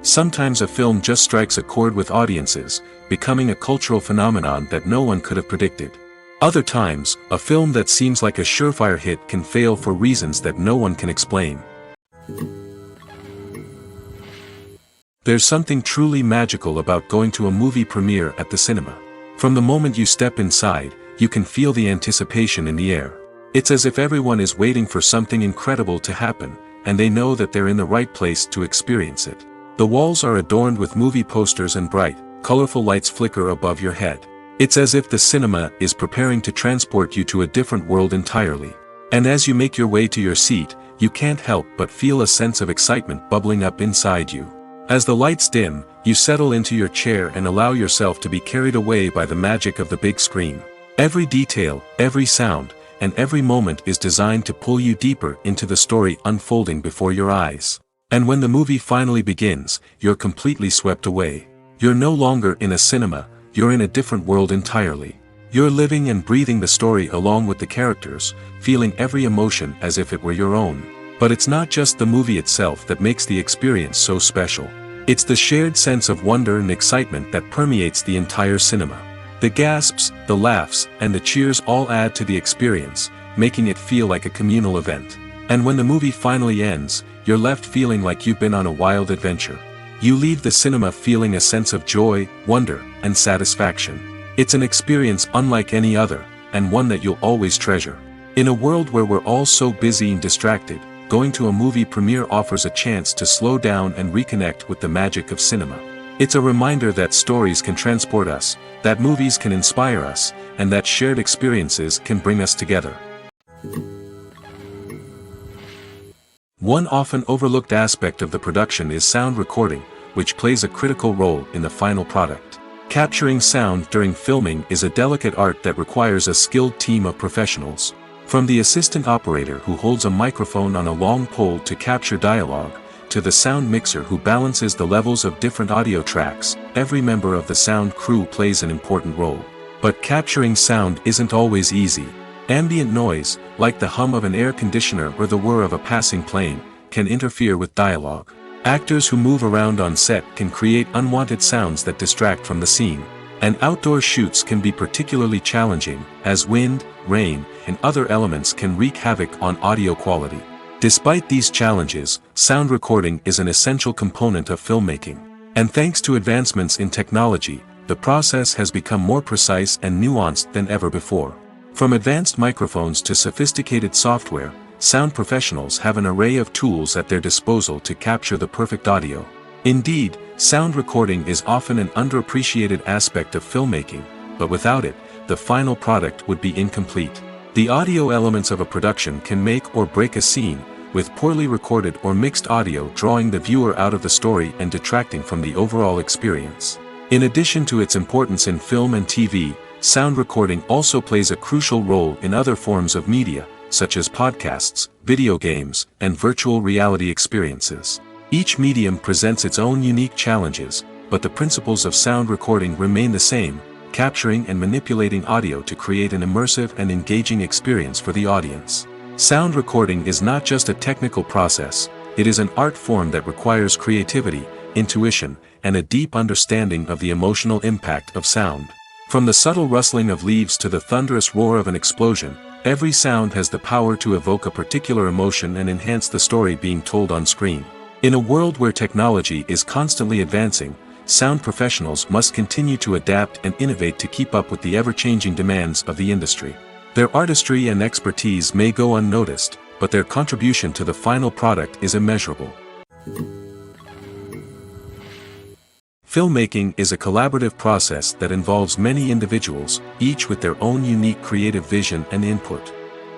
Sometimes a film just strikes a chord with audiences, becoming a cultural phenomenon that no one could have predicted. Other times, a film that seems like a surefire hit can fail for reasons that no one can explain. There's something truly magical about going to a movie premiere at the cinema. From the moment you step inside, you can feel the anticipation in the air. It's as if everyone is waiting for something incredible to happen, and they know that they're in the right place to experience it. The walls are adorned with movie posters and bright, colorful lights flicker above your head. It's as if the cinema is preparing to transport you to a different world entirely. And as you make your way to your seat, you can't help but feel a sense of excitement bubbling up inside you. As the lights dim, you settle into your chair and allow yourself to be carried away by the magic of the big screen. Every detail, every sound, and every moment is designed to pull you deeper into the story unfolding before your eyes. And when the movie finally begins, you're completely swept away. You're no longer in a cinema, you're in a different world entirely. You're living and breathing the story along with the characters, feeling every emotion as if it were your own. But it's not just the movie itself that makes the experience so special. It's the shared sense of wonder and excitement that permeates the entire cinema. The gasps, the laughs, and the cheers all add to the experience, making it feel like a communal event. And when the movie finally ends, you're left feeling like you've been on a wild adventure. You leave the cinema feeling a sense of joy, wonder, and satisfaction. It's an experience unlike any other, and one that you'll always treasure. In a world where we're all so busy and distracted, going to a movie premiere offers a chance to slow down and reconnect with the magic of cinema. It's a reminder that stories can transport us, that movies can inspire us, and that shared experiences can bring us together. One often overlooked aspect of the production is sound recording, which plays a critical role in the final product. Capturing sound during filming is a delicate art that requires a skilled team of professionals. From the assistant operator who holds a microphone on a long pole to capture dialogue, to the sound mixer who balances the levels of different audio tracks, every member of the sound crew plays an important role. But capturing sound isn't always easy. Ambient noise, like the hum of an air conditioner or the whir of a passing plane, can interfere with dialogue. Actors who move around on set can create unwanted sounds that distract from the scene. And outdoor shoots can be particularly challenging, as wind, rain, and other elements can wreak havoc on audio quality. Despite these challenges, sound recording is an essential component of filmmaking. And thanks to advancements in technology, the process has become more precise and nuanced than ever before. From advanced microphones to sophisticated software, sound professionals have an array of tools at their disposal to capture the perfect audio. Indeed, sound recording is often an underappreciated aspect of filmmaking, but without it, the final product would be incomplete. The audio elements of a production can make or break a scene, with poorly recorded or mixed audio drawing the viewer out of the story and detracting from the overall experience. In addition to its importance in film and TV, sound recording also plays a crucial role in other forms of media, such as podcasts, video games, and virtual reality experiences. Each medium presents its own unique challenges, but the principles of sound recording remain the same, capturing and manipulating audio to create an immersive and engaging experience for the audience. Sound recording is not just a technical process, it is an art form that requires creativity, intuition, and a deep understanding of the emotional impact of sound. From the subtle rustling of leaves to the thunderous roar of an explosion, every sound has the power to evoke a particular emotion and enhance the story being told on screen. In a world where technology is constantly advancing, sound professionals must continue to adapt and innovate to keep up with the ever-changing demands of the industry. Their artistry and expertise may go unnoticed, but their contribution to the final product is immeasurable. Filmmaking is a collaborative process that involves many individuals, each with their own unique creative vision and input.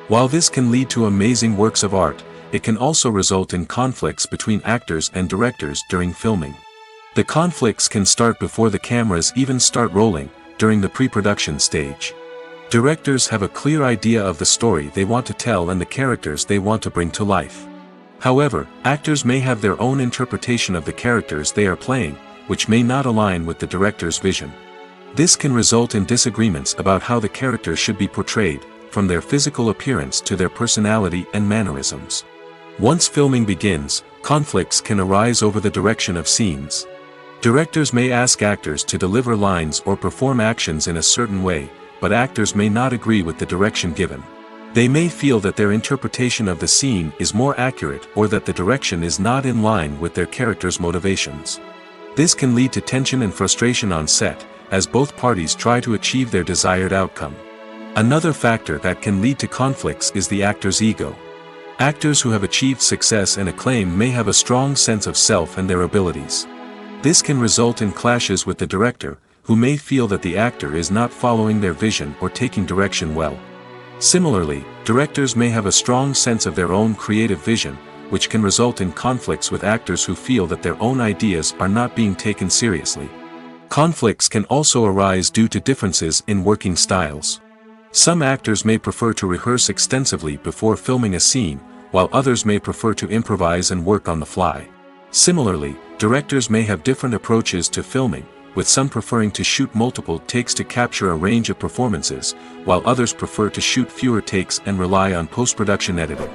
While this can lead to amazing works of art, it can also result in conflicts between actors and directors during filming. The conflicts can start before the cameras even start rolling, during the pre-production stage. Directors have a clear idea of the story they want to tell and the characters they want to bring to life. However, actors may have their own interpretation of the characters they are playing, which may not align with the director's vision. This can result in disagreements about how the characters should be portrayed, from their physical appearance to their personality and mannerisms. Once filming begins, conflicts can arise over the direction of scenes. Directors may ask actors to deliver lines or perform actions in a certain way, but actors may not agree with the direction given. They may feel that their interpretation of the scene is more accurate or that the direction is not in line with their character's motivations. This can lead to tension and frustration on set, as both parties try to achieve their desired outcome. Another factor that can lead to conflicts is the actor's ego. Actors who have achieved success and acclaim may have a strong sense of self and their abilities. This can result in clashes with the director, who may feel that the actor is not following their vision or taking direction well. Similarly, directors may have a strong sense of their own creative vision, which can result in conflicts with actors who feel that their own ideas are not being taken seriously. Conflicts can also arise due to differences in working styles. Some actors may prefer to rehearse extensively before filming a scene, while others may prefer to improvise and work on the fly. Similarly, directors may have different approaches to filming, with some preferring to shoot multiple takes to capture a range of performances, while others prefer to shoot fewer takes and rely on post-production editing.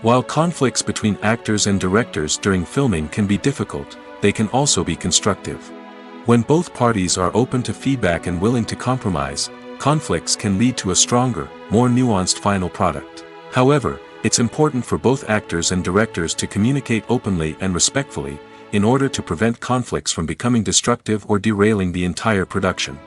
While conflicts between actors and directors during filming can be difficult, they can also be constructive. When both parties are open to feedback and willing to compromise, conflicts can lead to a stronger, more nuanced final product. However, it's important for both actors and directors to communicate openly and respectfully, in order to prevent conflicts from becoming destructive or derailing the entire production.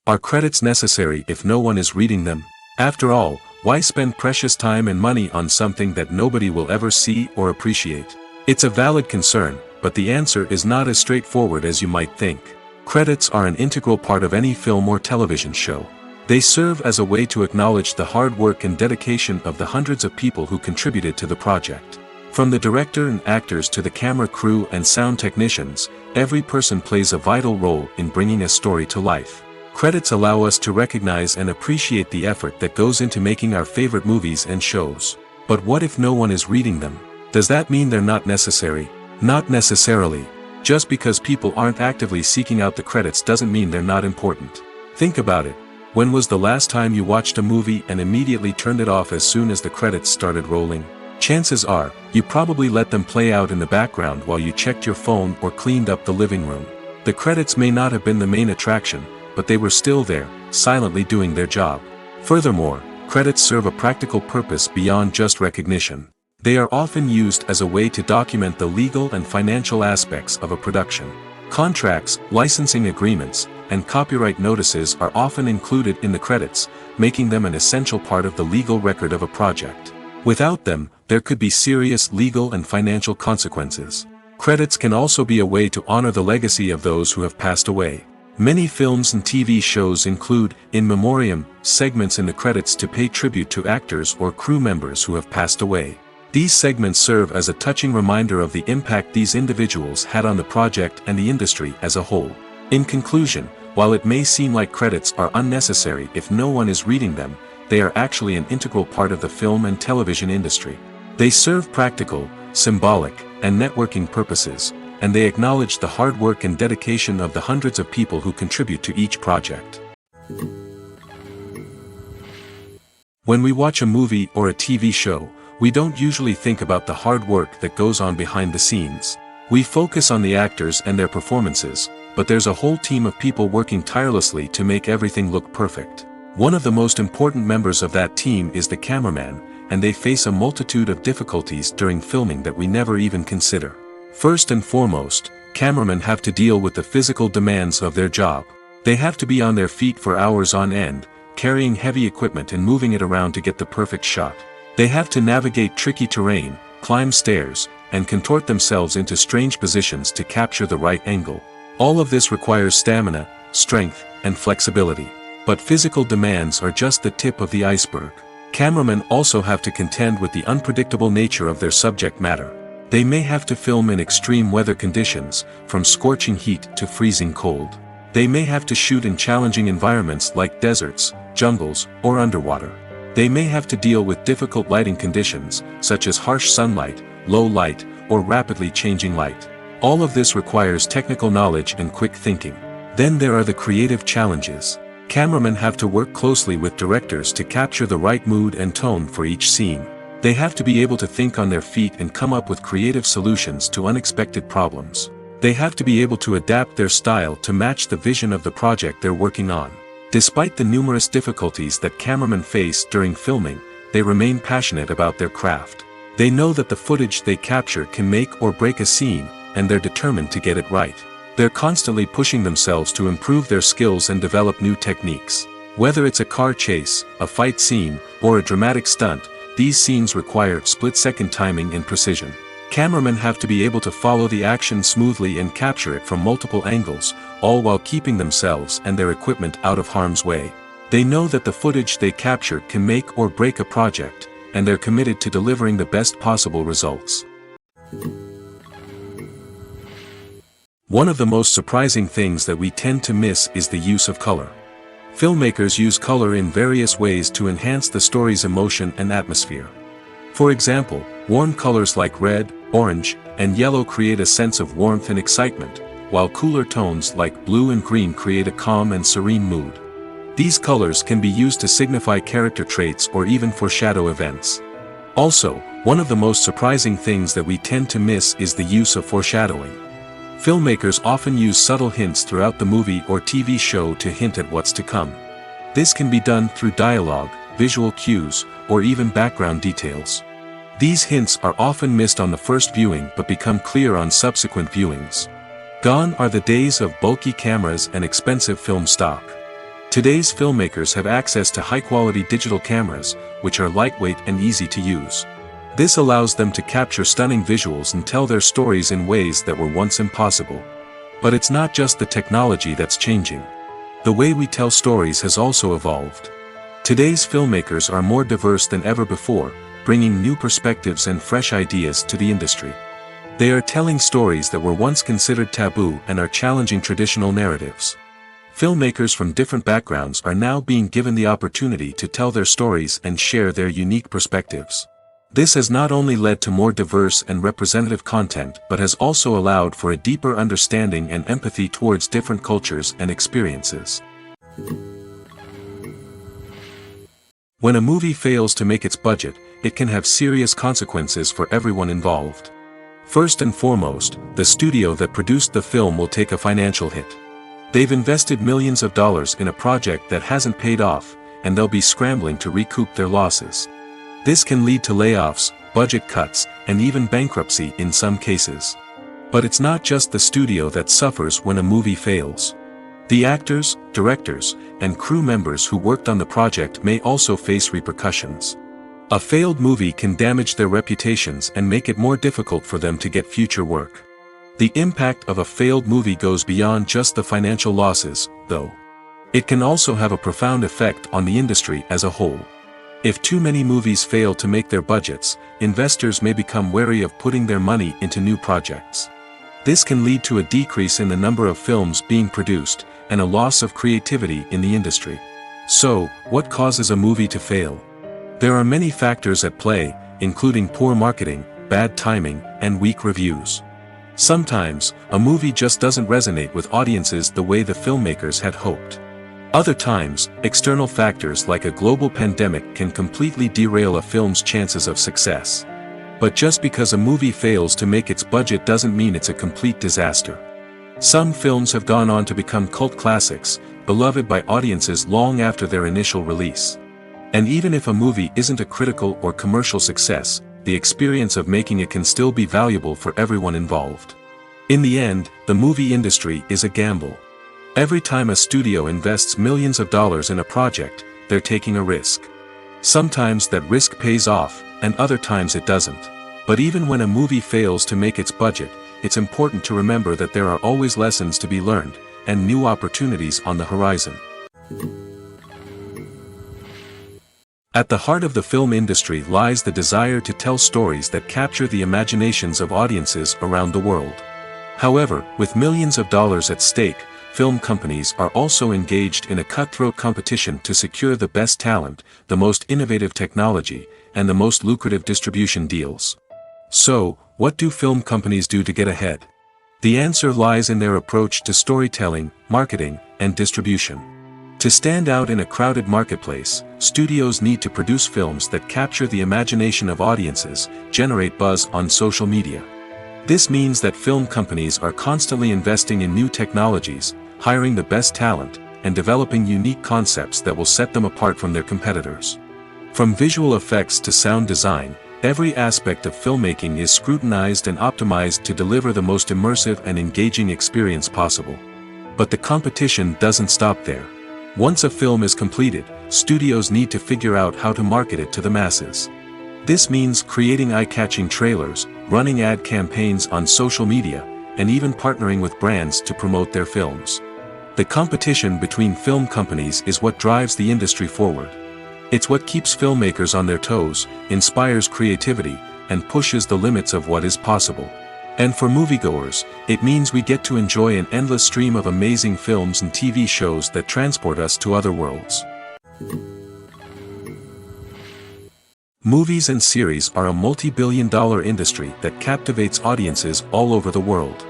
Are credits necessary if no one is reading them? After all, why spend precious time and money on something that nobody will ever see or appreciate? It's a valid concern, but the answer is not as straightforward as you might think. Credits are an integral part of any film or television show. They serve as a way to acknowledge the hard work and dedication of the hundreds of people who contributed to the project. From the director and actors to the camera crew and sound technicians, every person plays a vital role in bringing a story to life. Credits allow us to recognize and appreciate the effort that goes into making our favorite movies and shows. But what if no one is reading them? Does that mean they're not necessary? Not necessarily. Just because people aren't actively seeking out the credits doesn't mean they're not important. Think about it. When was the last time you watched a movie and immediately turned it off as soon as the credits started rolling? Chances are, you probably let them play out in the background while you checked your phone or cleaned up the living room. The credits may not have been the main attraction, but they were still there, silently doing their job. Furthermore, credits serve a practical purpose beyond just recognition. They are often used as a way to document the legal and financial aspects of a production. Contracts, licensing agreements, and copyright notices are often included in the credits, making them an essential part of the legal record of a project. Without them, there could be serious legal and financial consequences. Credits can also be a way to honor the legacy of those who have passed away. Many films and TV shows include, in memoriam, segments in the credits to pay tribute to actors or crew members who have passed away. These segments serve as a touching reminder of the impact these individuals had on the project and the industry as a whole. In conclusion, while it may seem like credits are unnecessary if no one is reading them, they are actually an integral part of the film and television industry. They serve practical, symbolic, and networking purposes, and they acknowledge the hard work and dedication of the hundreds of people who contribute to each project. When we watch a movie or a TV show, we don't usually think about the hard work that goes on behind the scenes. We focus on the actors and their performances, but there's a whole team of people working tirelessly to make everything look perfect. One of the most important members of that team is the cameraman, and they face a multitude of difficulties during filming that we never even consider. First and foremost, cameramen have to deal with the physical demands of their job. They have to be on their feet for hours on end, carrying heavy equipment and moving it around to get the perfect shot. They have to navigate tricky terrain, climb stairs, and contort themselves into strange positions to capture the right angle. All of this requires stamina, strength, and flexibility. But physical demands are just the tip of the iceberg. Cameramen also have to contend with the unpredictable nature of their subject matter. They may have to film in extreme weather conditions, from scorching heat to freezing cold. They may have to shoot in challenging environments like deserts, jungles, or underwater. They may have to deal with difficult lighting conditions, such as harsh sunlight, low light, or rapidly changing light. All of this requires technical knowledge and quick thinking. Then there are the creative challenges. Cameramen have to work closely with directors to capture the right mood and tone for each scene. They have to be able to think on their feet and come up with creative solutions to unexpected problems. They have to be able to adapt their style to match the vision of the project they're working on. Despite the numerous difficulties that cameramen face during filming, they remain passionate about their craft. They know that the footage they capture can make or break a scene, and they're determined to get it right. They're constantly pushing themselves to improve their skills and develop new techniques. Whether it's a car chase, a fight scene, or a dramatic stunt, these scenes require split-second timing and precision. Cameramen have to be able to follow the action smoothly and capture it from multiple angles, all while keeping themselves and their equipment out of harm's way. They know that the footage they capture can make or break a project, and they're committed to delivering the best possible results. One of the most surprising things that we tend to miss is the use of color. Filmmakers use color in various ways to enhance the story's emotion and atmosphere. For example, warm colors like red, orange, and yellow create a sense of warmth and excitement, while cooler tones like blue and green create a calm and serene mood. These colors can be used to signify character traits or even foreshadow events. Also, one of the most surprising things that we tend to miss is the use of foreshadowing. Filmmakers often use subtle hints throughout the movie or TV show to hint at what's to come. This can be done through dialogue, visual cues, or even background details. These hints are often missed on the first viewing but become clear on subsequent viewings. Gone are the days of bulky cameras and expensive film stock. Today's filmmakers have access to high-quality digital cameras, which are lightweight and easy to use. This allows them to capture stunning visuals and tell their stories in ways that were once impossible. But it's not just the technology that's changing. The way we tell stories has also evolved. Today's filmmakers are more diverse than ever before, bringing new perspectives and fresh ideas to the industry. They are telling stories that were once considered taboo and are challenging traditional narratives. Filmmakers from different backgrounds are now being given the opportunity to tell their stories and share their unique perspectives. This has not only led to more diverse and representative content but has also allowed for a deeper understanding and empathy towards different cultures and experiences. When a movie fails to make its budget, it can have serious consequences for everyone involved. First and foremost, the studio that produced the film will take a financial hit. They've invested millions of dollars in a project that hasn't paid off, and they'll be scrambling to recoup their losses. This can lead to layoffs, budget cuts, and even bankruptcy in some cases. But it's not just the studio that suffers when a movie fails. The actors, directors, and crew members who worked on the project may also face repercussions. A failed movie can damage their reputations and make it more difficult for them to get future work. The impact of a failed movie goes beyond just the financial losses, though. It can also have a profound effect on the industry as a whole. If too many movies fail to make their budgets, investors may become wary of putting their money into new projects. This can lead to a decrease in the number of films being produced, and a loss of creativity in the industry. So, what causes a movie to fail? There are many factors at play, including poor marketing, bad timing, and weak reviews. Sometimes, a movie just doesn't resonate with audiences the way the filmmakers had hoped. Other times, external factors like a global pandemic can completely derail a film's chances of success. But just because a movie fails to make its budget doesn't mean it's a complete disaster. Some films have gone on to become cult classics, beloved by audiences long after their initial release. And even if a movie isn't a critical or commercial success, the experience of making it can still be valuable for everyone involved. In the end, the movie industry is a gamble. Every time a studio invests millions of dollars in a project, they're taking a risk. Sometimes that risk pays off, and other times it doesn't. But even when a movie fails to make its budget, it's important to remember that there are always lessons to be learned, and new opportunities on the horizon. At the heart of the film industry lies the desire to tell stories that capture the imaginations of audiences around the world. However, with millions of dollars at stake, film companies are also engaged in a cutthroat competition to secure the best talent, the most innovative technology, and the most lucrative distribution deals. So, what do film companies do to get ahead? The answer lies in their approach to storytelling, marketing, and distribution. To stand out in a crowded marketplace, studios need to produce films that capture the imagination of audiences, generate buzz on social media. This means that film companies are constantly investing in new technologies, hiring the best talent, and developing unique concepts that will set them apart from their competitors. From visual effects to sound design, every aspect of filmmaking is scrutinized and optimized to deliver the most immersive and engaging experience possible. But the competition doesn't stop there. Once a film is completed, studios need to figure out how to market it to the masses. This means creating eye-catching trailers, running ad campaigns on social media, and even partnering with brands to promote their films. The competition between film companies is what drives the industry forward. It's what keeps filmmakers on their toes, inspires creativity, and pushes the limits of what is possible. And for moviegoers, it means we get to enjoy an endless stream of amazing films and TV shows that transport us to other worlds. Movies and series are a multi-billion-dollar industry that captivates audiences all over the world.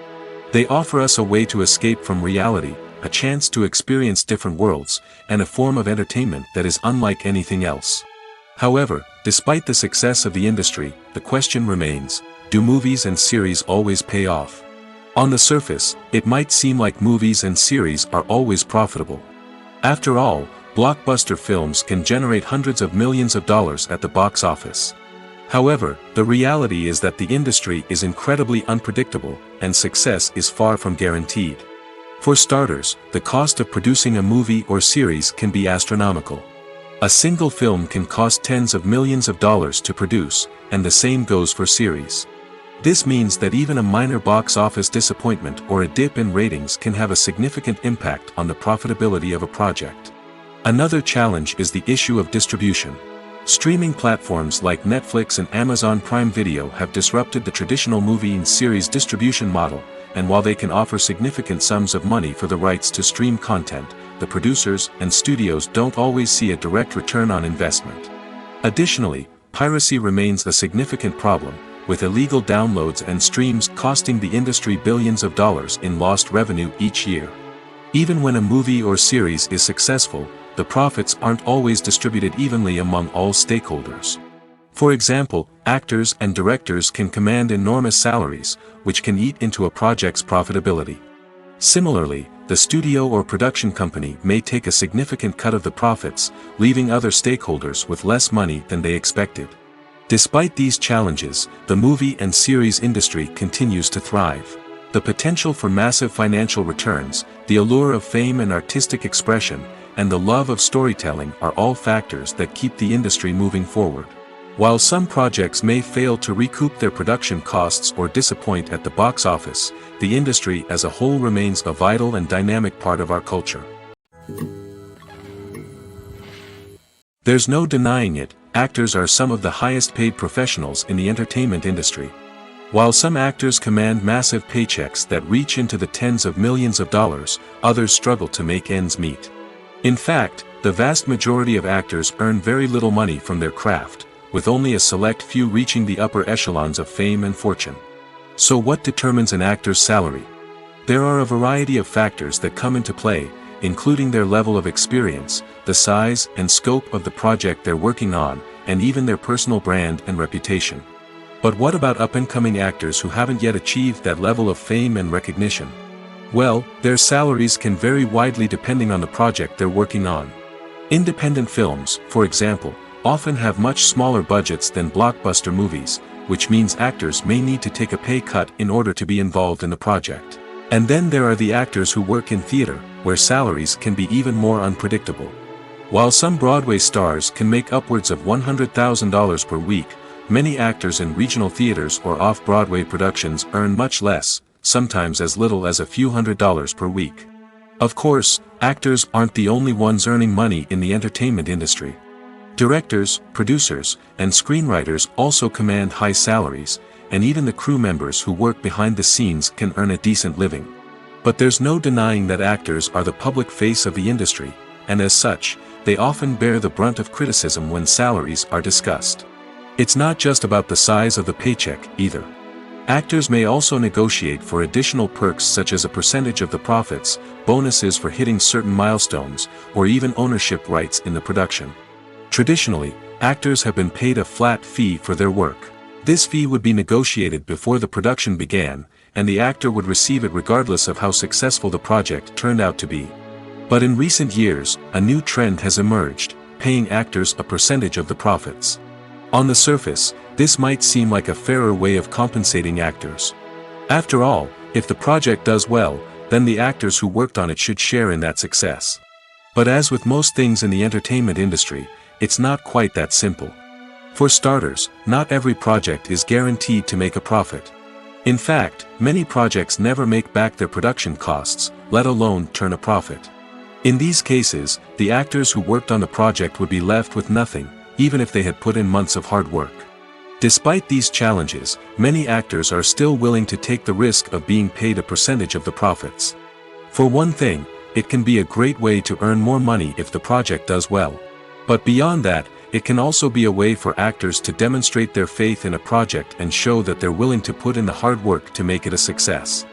They offer us a way to escape from reality, a chance to experience different worlds, and a form of entertainment that is unlike anything else. However, despite the success of the industry, the question remains, do movies and series always pay off? On the surface, it might seem like movies and series are always profitable. After all, blockbuster films can generate hundreds of millions of dollars at the box office. However, the reality is that the industry is incredibly unpredictable, and success is far from guaranteed. For starters, the cost of producing a movie or series can be astronomical. A single film can cost tens of millions of dollars to produce, and the same goes for series. This means that even a minor box office disappointment or a dip in ratings can have a significant impact on the profitability of a project. Another challenge is the issue of distribution. Streaming platforms like Netflix and Amazon Prime Video have disrupted the traditional movie and series distribution model, and while they can offer significant sums of money for the rights to stream content, the producers and studios don't always see a direct return on investment. Additionally, piracy remains a significant problem, with illegal downloads and streams costing the industry billions of dollars in lost revenue each year. Even when a movie or series is successful, the profits aren't always distributed evenly among all stakeholders. For example, actors and directors can command enormous salaries, which can eat into a project's profitability. Similarly, the studio or production company may take a significant cut of the profits, leaving other stakeholders with less money than they expected. Despite these challenges, the movie and series industry continues to thrive. The potential for massive financial returns, the allure of fame and artistic expression, and the love of storytelling are all factors that keep the industry moving forward. While some projects may fail to recoup their production costs or disappoint at the box office, the industry as a whole remains a vital and dynamic part of our culture. There's no denying it, actors are some of the highest paid professionals in the entertainment industry. While some actors command massive paychecks that reach into the tens of millions of dollars, others struggle to make ends meet. In fact, the vast majority of actors earn very little money from their craft, with only a select few reaching the upper echelons of fame and fortune. So what determines an actor's salary? There are a variety of factors that come into play, including their level of experience, the size and scope of the project they're working on, and even their personal brand and reputation. But what about up-and-coming actors who haven't yet achieved that level of fame and recognition? Well, their salaries can vary widely depending on the project they're working on. Independent films, for example, often have much smaller budgets than blockbuster movies, which means actors may need to take a pay cut in order to be involved in the project. And then there are the actors who work in theater, where salaries can be even more unpredictable. While some Broadway stars can make upwards of $100,000 per week, many actors in regional theaters or off-Broadway productions earn much less, sometimes as little as a few $100s per week. Of course, actors aren't the only ones earning money in the entertainment industry. Directors, producers, and screenwriters also command high salaries, and even the crew members who work behind the scenes can earn a decent living. But there's no denying that actors are the public face of the industry, and as such, they often bear the brunt of criticism when salaries are discussed. It's not just about the size of the paycheck, either. Actors may also negotiate for additional perks such as a percentage of the profits, bonuses for hitting certain milestones, or even ownership rights in the production. Traditionally, actors have been paid a flat fee for their work. This fee would be negotiated before the production began, and the actor would receive it regardless of how successful the project turned out to be. But in recent years, a new trend has emerged, paying actors a percentage of the profits. On the surface, this might seem like a fairer way of compensating actors. After all, if the project does well, then the actors who worked on it should share in that success. But as with most things in the entertainment industry, it's not quite that simple. For starters, not every project is guaranteed to make a profit. In fact, many projects never make back their production costs, let alone turn a profit. In these cases, the actors who worked on the project would be left with nothing, even if they had put in months of hard work. Despite these challenges, many actors are still willing to take the risk of being paid a percentage of the profits. For one thing, it can be a great way to earn more money if the project does well. But beyond that, it can also be a way for actors to demonstrate their faith in a project and show that they're willing to put in the hard work to make it a success.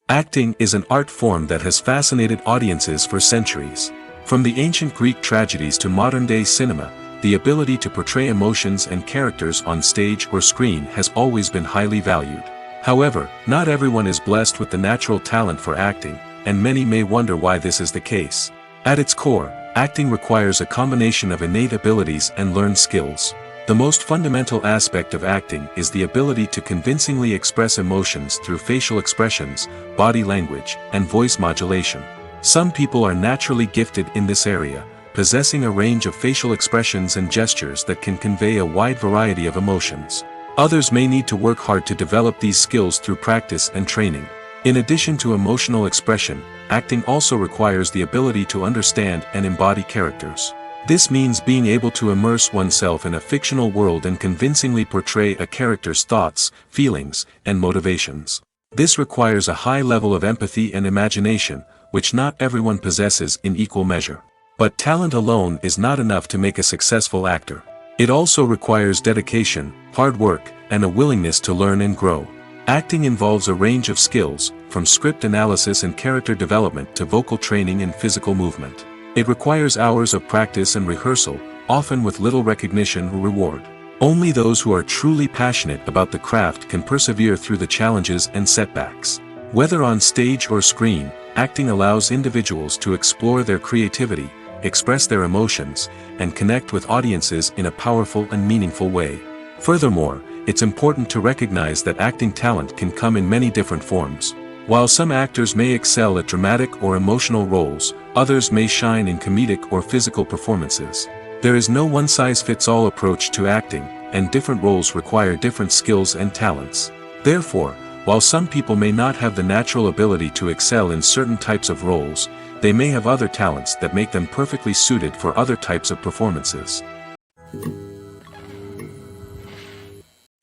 Acting is an art form that has fascinated audiences for centuries. From the ancient Greek tragedies to modern-day cinema, the ability to portray emotions and characters on stage or screen has always been highly valued. However, not everyone is blessed with the natural talent for acting, and many may wonder why this is the case. At its core, acting requires a combination of innate abilities and learned skills. The most fundamental aspect of acting is the ability to convincingly express emotions through facial expressions, body language, and voice modulation. Some people are naturally gifted in this area, possessing a range of facial expressions and gestures that can convey a wide variety of emotions. Others may need to work hard to develop these skills through practice and training. In addition to emotional expression, acting also requires the ability to understand and embody characters. This means being able to immerse oneself in a fictional world and convincingly portray a character's thoughts, feelings, and motivations. This requires a high level of empathy and imagination, which not everyone possesses in equal measure. But talent alone is not enough to make a successful actor. It also requires dedication, hard work, and a willingness to learn and grow. Acting involves a range of skills, from script analysis and character development to vocal training and physical movement. It requires hours of practice and rehearsal, often with little recognition or reward. Only those who are truly passionate about the craft can persevere through the challenges and setbacks. Whether on stage or screen, acting allows individuals to explore their creativity, express their emotions, and connect with audiences in a powerful and meaningful way. Furthermore, it's important to recognize that acting talent can come in many different forms. While some actors may excel at dramatic or emotional roles, others may shine in comedic or physical performances. There is no one-size-fits-all approach to acting, and different roles require different skills and talents. Therefore, while some people may not have the natural ability to excel in certain types of roles, they may have other talents that make them perfectly suited for other types of performances.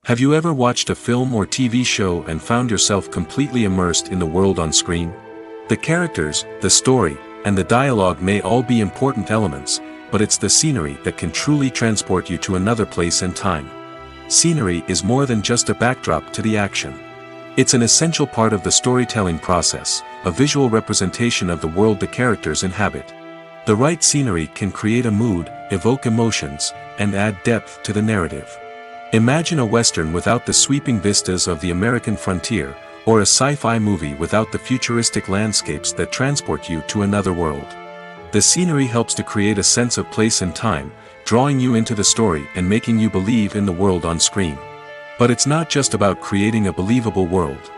Have you ever watched a film or TV show and found yourself completely immersed in the world on screen? The characters, the story, and the dialogue may all be important elements, but it's the scenery that can truly transport you to another place and time. Scenery is more than just a backdrop to the action. It's an essential part of the storytelling process, a visual representation of the world the characters inhabit. The right scenery can create a mood, evoke emotions, and add depth to the narrative. Imagine a Western without the sweeping vistas of the American frontier, or a sci-fi movie without the futuristic landscapes that transport you to another world. The scenery helps to create a sense of place and time, drawing you into the story and making you believe in the world on screen. But it's not just about creating a believable world.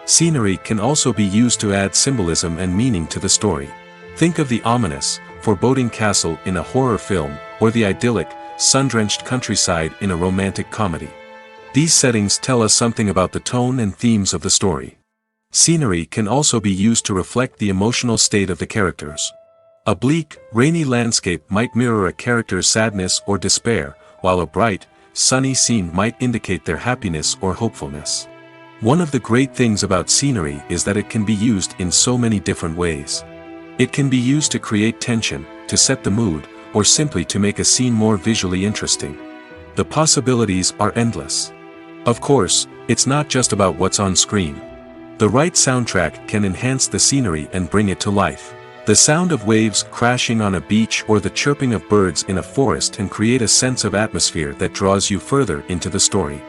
Scenery can also be used to add symbolism and meaning to the story. Think of the ominous, foreboding castle in a horror film, or the idyllic, sun-drenched countryside in a romantic comedy. These settings tell us something about the tone and themes of the story. Scenery can also be used to reflect the emotional state of the characters. A bleak, rainy landscape might mirror a character's sadness or despair, while a bright, sunny scene might indicate their happiness or hopefulness. One of the great things about scenery is that it can be used in so many different ways. It can be used to create tension, to set the mood, or simply to make a scene more visually interesting. The possibilities are endless. Of course, it's not just about what's on screen. The right soundtrack can enhance the scenery and bring it to life. The sound of waves crashing on a beach or the chirping of birds in a forest can create a sense of atmosphere that draws you further into the story.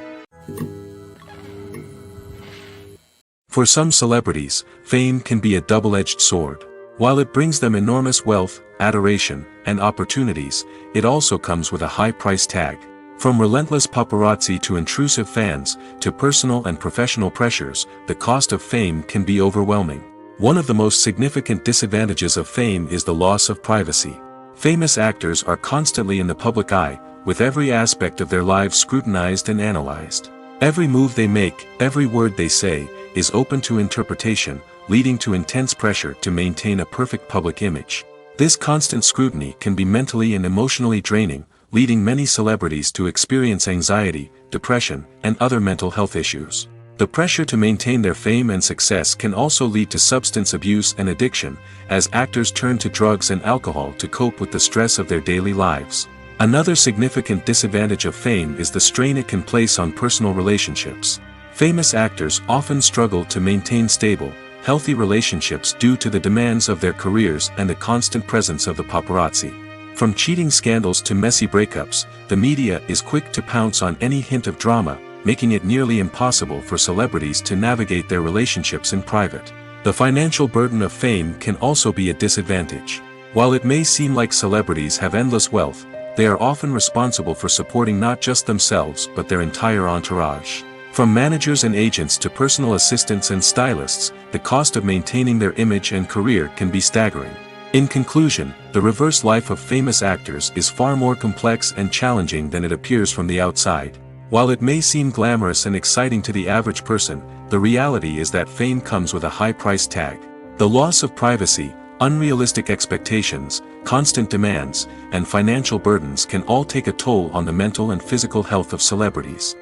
For some celebrities, fame can be a double-edged sword. While it brings them enormous wealth, adoration, and opportunities, it also comes with a high price tag. From relentless paparazzi to intrusive fans, to personal and professional pressures, the cost of fame can be overwhelming. One of the most significant disadvantages of fame is the loss of privacy. Famous actors are constantly in the public eye, with every aspect of their lives scrutinized and analyzed. Every move they make, every word they say, is open to interpretation, leading to intense pressure to maintain a perfect public image. This constant scrutiny can be mentally and emotionally draining, leading many celebrities to experience anxiety, depression, and other mental health issues. The pressure to maintain their fame and success can also lead to substance abuse and addiction, as actors turn to drugs and alcohol to cope with the stress of their daily lives. Another significant disadvantage of fame is the strain it can place on personal relationships. Famous actors often struggle to maintain stable, healthy relationships due to the demands of their careers and the constant presence of the paparazzi. From cheating scandals to messy breakups, the media is quick to pounce on any hint of drama, making it nearly impossible for celebrities to navigate their relationships in private. The financial burden of fame can also be a disadvantage. While it may seem like celebrities have endless wealth, they are often responsible for supporting not just themselves but their entire entourage. From managers and agents to personal assistants and stylists, the cost of maintaining their image and career can be staggering. In conclusion, the reverse life of famous actors is far more complex and challenging than it appears from the outside. While it may seem glamorous and exciting to the average person, the reality is that fame comes with a high price tag. The loss of privacy, unrealistic expectations, constant demands, and financial burdens can all take a toll on the mental and physical health of celebrities.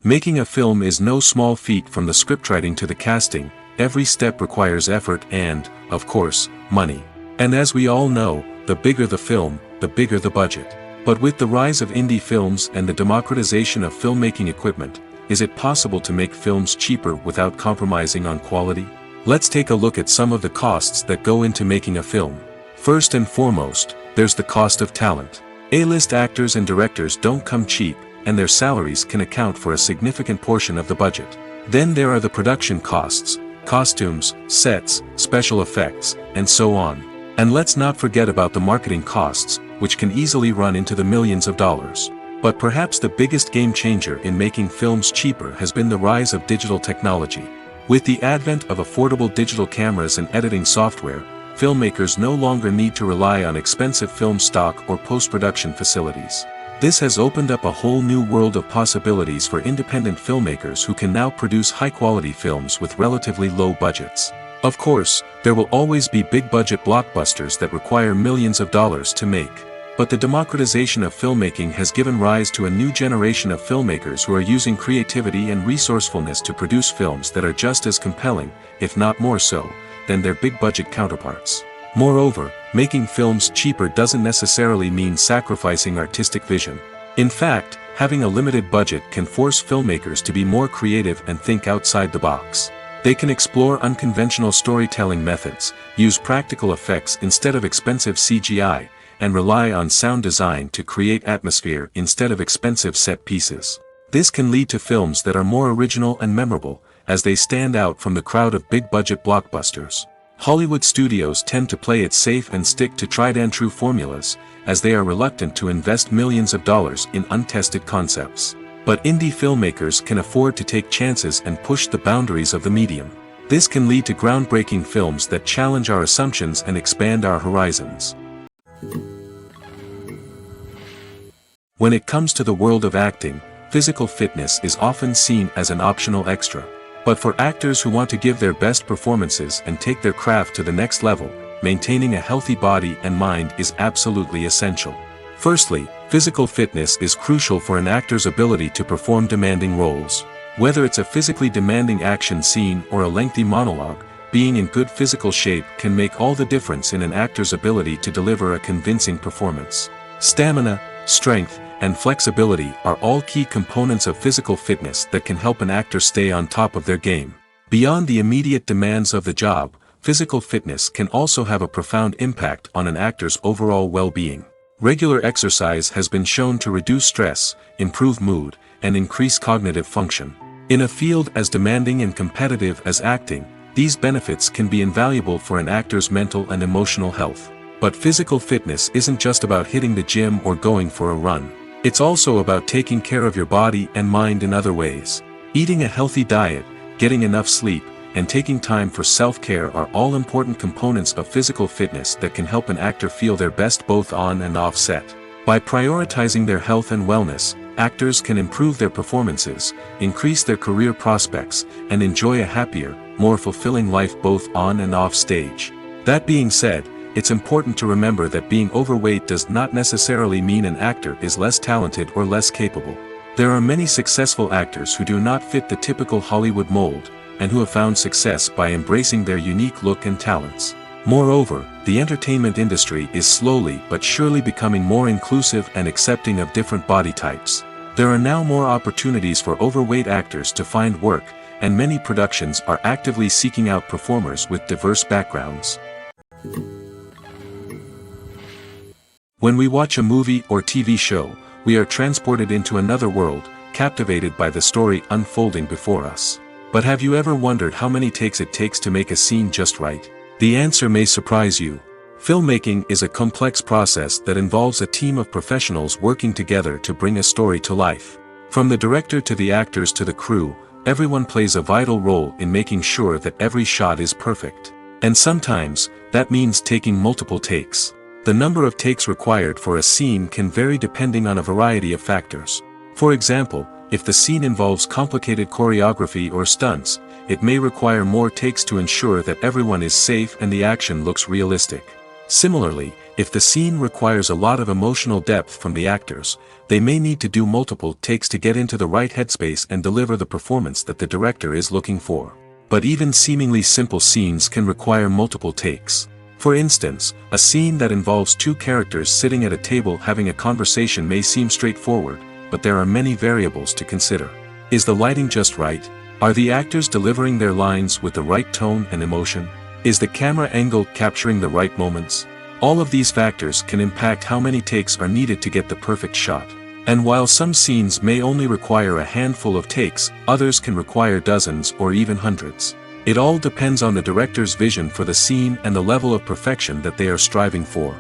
Making a film is no small feat. From the scriptwriting to the casting, every step requires effort and, of course, money. And as we all know, the bigger the film, the bigger the budget. But with the rise of indie films and the democratization of filmmaking equipment, is it possible to make films cheaper without compromising on quality? Let's take a look at some of the costs that go into making a film. First and foremost, there's the cost of talent. A-list actors and directors don't come cheap, and their salaries can account for a significant portion of the budget. Then there are the production costs, costumes, sets, special effects, and so on. And let's not forget about the marketing costs, which can easily run into the millions of dollars. But perhaps the biggest game changer in making films cheaper has been the rise of digital technology. With the advent of affordable digital cameras and editing software, filmmakers no longer need to rely on expensive film stock or post-production facilities. This has opened up a whole new world of possibilities for independent filmmakers who can now produce high-quality films with relatively low budgets. Of course, there will always be big-budget blockbusters that require millions of dollars to make. But the democratization of filmmaking has given rise to a new generation of filmmakers who are using creativity and resourcefulness to produce films that are just as compelling, if not more so, than their big-budget counterparts. Moreover, making films cheaper doesn't necessarily mean sacrificing artistic vision. In fact, having a limited budget can force filmmakers to be more creative and think outside the box. They can explore unconventional storytelling methods, use practical effects instead of expensive CGI, and rely on sound design to create atmosphere instead of expensive set pieces. This can lead to films that are more original and memorable, as they stand out from the crowd of big-budget blockbusters. Hollywood studios tend to play it safe and stick to tried-and-true formulas, as they are reluctant to invest millions of dollars in untested concepts. But indie filmmakers can afford to take chances and push the boundaries of the medium. This can lead to groundbreaking films that challenge our assumptions and expand our horizons. When it comes to the world of acting, physical fitness is often seen as an optional extra. But for actors who want to give their best performances and take their craft to the next level, maintaining a healthy body and mind is absolutely essential. Firstly, physical fitness is crucial for an actor's ability to perform demanding roles. Whether it's a physically demanding action scene or a lengthy monologue, being in good physical shape can make all the difference in an actor's ability to deliver a convincing performance. Stamina, strength, and flexibility are all key components of physical fitness that can help an actor stay on top of their game. Beyond the immediate demands of the job, physical fitness can also have a profound impact on an actor's overall well-being. Regular exercise has been shown to reduce stress, improve mood, and increase cognitive function. In a field as demanding and competitive as acting, these benefits can be invaluable for an actor's mental and emotional health. But physical fitness isn't just about hitting the gym or going for a run. It's also about taking care of your body and mind in other ways. Eating a healthy diet, getting enough sleep, and taking time for self-care are all important components of physical fitness that can help an actor feel their best both on and off set. By prioritizing their health and wellness, actors can improve their performances, increase their career prospects, and enjoy a happier, more fulfilling life both on and off stage. That being said, it's important to remember that being overweight does not necessarily mean an actor is less talented or less capable. There are many successful actors who do not fit the typical Hollywood mold, and who have found success by embracing their unique look and talents. Moreover, the entertainment industry is slowly but surely becoming more inclusive and accepting of different body types. There are now more opportunities for overweight actors to find work, and many productions are actively seeking out performers with diverse backgrounds. When we watch a movie or TV show, we are transported into another world, captivated by the story unfolding before us. But have you ever wondered how many takes it takes to make a scene just right? The answer may surprise you. Filmmaking is a complex process that involves a team of professionals working together to bring a story to life. From the director to the actors to the crew, everyone plays a vital role in making sure that every shot is perfect. And sometimes, that means taking multiple takes. The number of takes required for a scene can vary depending on a variety of factors. For example, if the scene involves complicated choreography or stunts, it may require more takes to ensure that everyone is safe and the action looks realistic. Similarly, if the scene requires a lot of emotional depth from the actors, they may need to do multiple takes to get into the right headspace and deliver the performance that the director is looking for. But even seemingly simple scenes can require multiple takes. For instance, a scene that involves two characters sitting at a table having a conversation may seem straightforward, but there are many variables to consider. Is the lighting just right? Are the actors delivering their lines with the right tone and emotion? Is the camera angle capturing the right moments? All of these factors can impact how many takes are needed to get the perfect shot. And while some scenes may only require a handful of takes, others can require dozens or even hundreds. It all depends on the director's vision for the scene and the level of perfection that they are striving for.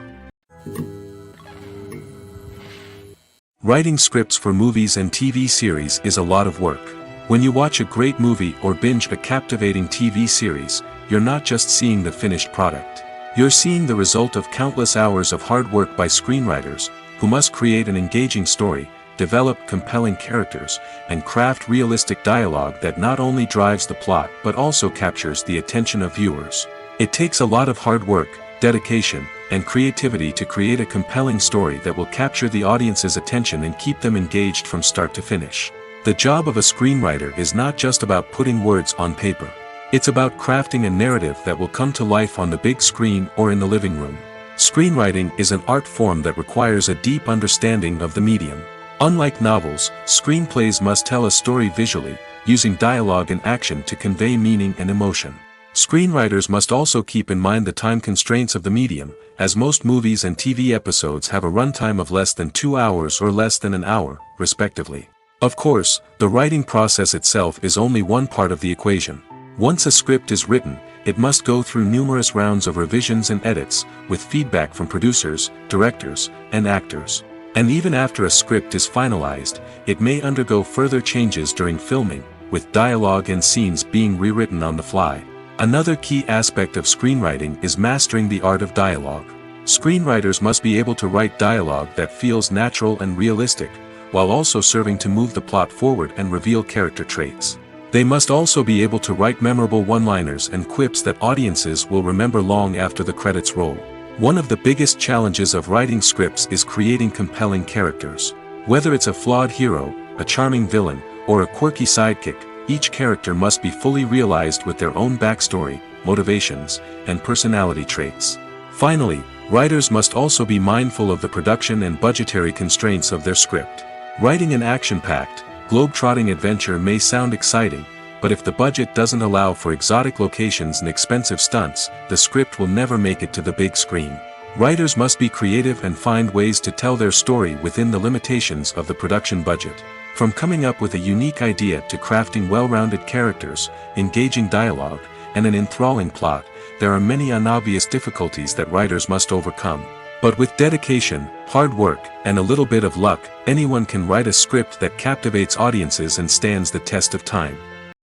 Writing scripts for movies and TV series is a lot of work. When you watch a great movie or binge a captivating TV series, you're not just seeing the finished product. You're seeing the result of countless hours of hard work by screenwriters, who must create an engaging story, develop compelling characters, and craft realistic dialogue that not only drives the plot but also captures the attention of viewers. It takes a lot of hard work, dedication, and creativity to create a compelling story that will capture the audience's attention and keep them engaged from start to finish. The job of a screenwriter is not just about putting words on paper. It's about crafting a narrative that will come to life on the big screen or in the living room. Screenwriting is an art form that requires a deep understanding of the medium. Unlike novels, screenplays must tell a story visually, using dialogue and action to convey meaning and emotion. Screenwriters must also keep in mind the time constraints of the medium, as most movies and TV episodes have a runtime of less than 2 hours or less than an hour, respectively. Of course, the writing process itself is only one part of the equation. Once a script is written, it must go through numerous rounds of revisions and edits, with feedback from producers, directors, and actors. And even after a script is finalized, it may undergo further changes during filming, with dialogue and scenes being rewritten on the fly. Another key aspect of screenwriting is mastering the art of dialogue. Screenwriters must be able to write dialogue that feels natural and realistic, while also serving to move the plot forward and reveal character traits. They must also be able to write memorable one-liners and quips that audiences will remember long after the credits roll. One of the biggest challenges of writing scripts is creating compelling characters. Whether it's a flawed hero, a charming villain, or a quirky sidekick, each character must be fully realized with their own backstory, motivations, and personality traits. Finally, writers must also be mindful of the production and budgetary constraints of their script. Writing an action-packed, globe-trotting adventure may sound exciting, but if the budget doesn't allow for exotic locations and expensive stunts, the script will never make it to the big screen. Writers must be creative and find ways to tell their story within the limitations of the production budget. From coming up with a unique idea to crafting well-rounded characters, engaging dialogue, and an enthralling plot, there are many unobvious difficulties that writers must overcome. But with dedication, hard work, and a little bit of luck, anyone can write a script that captivates audiences and stands the test of time.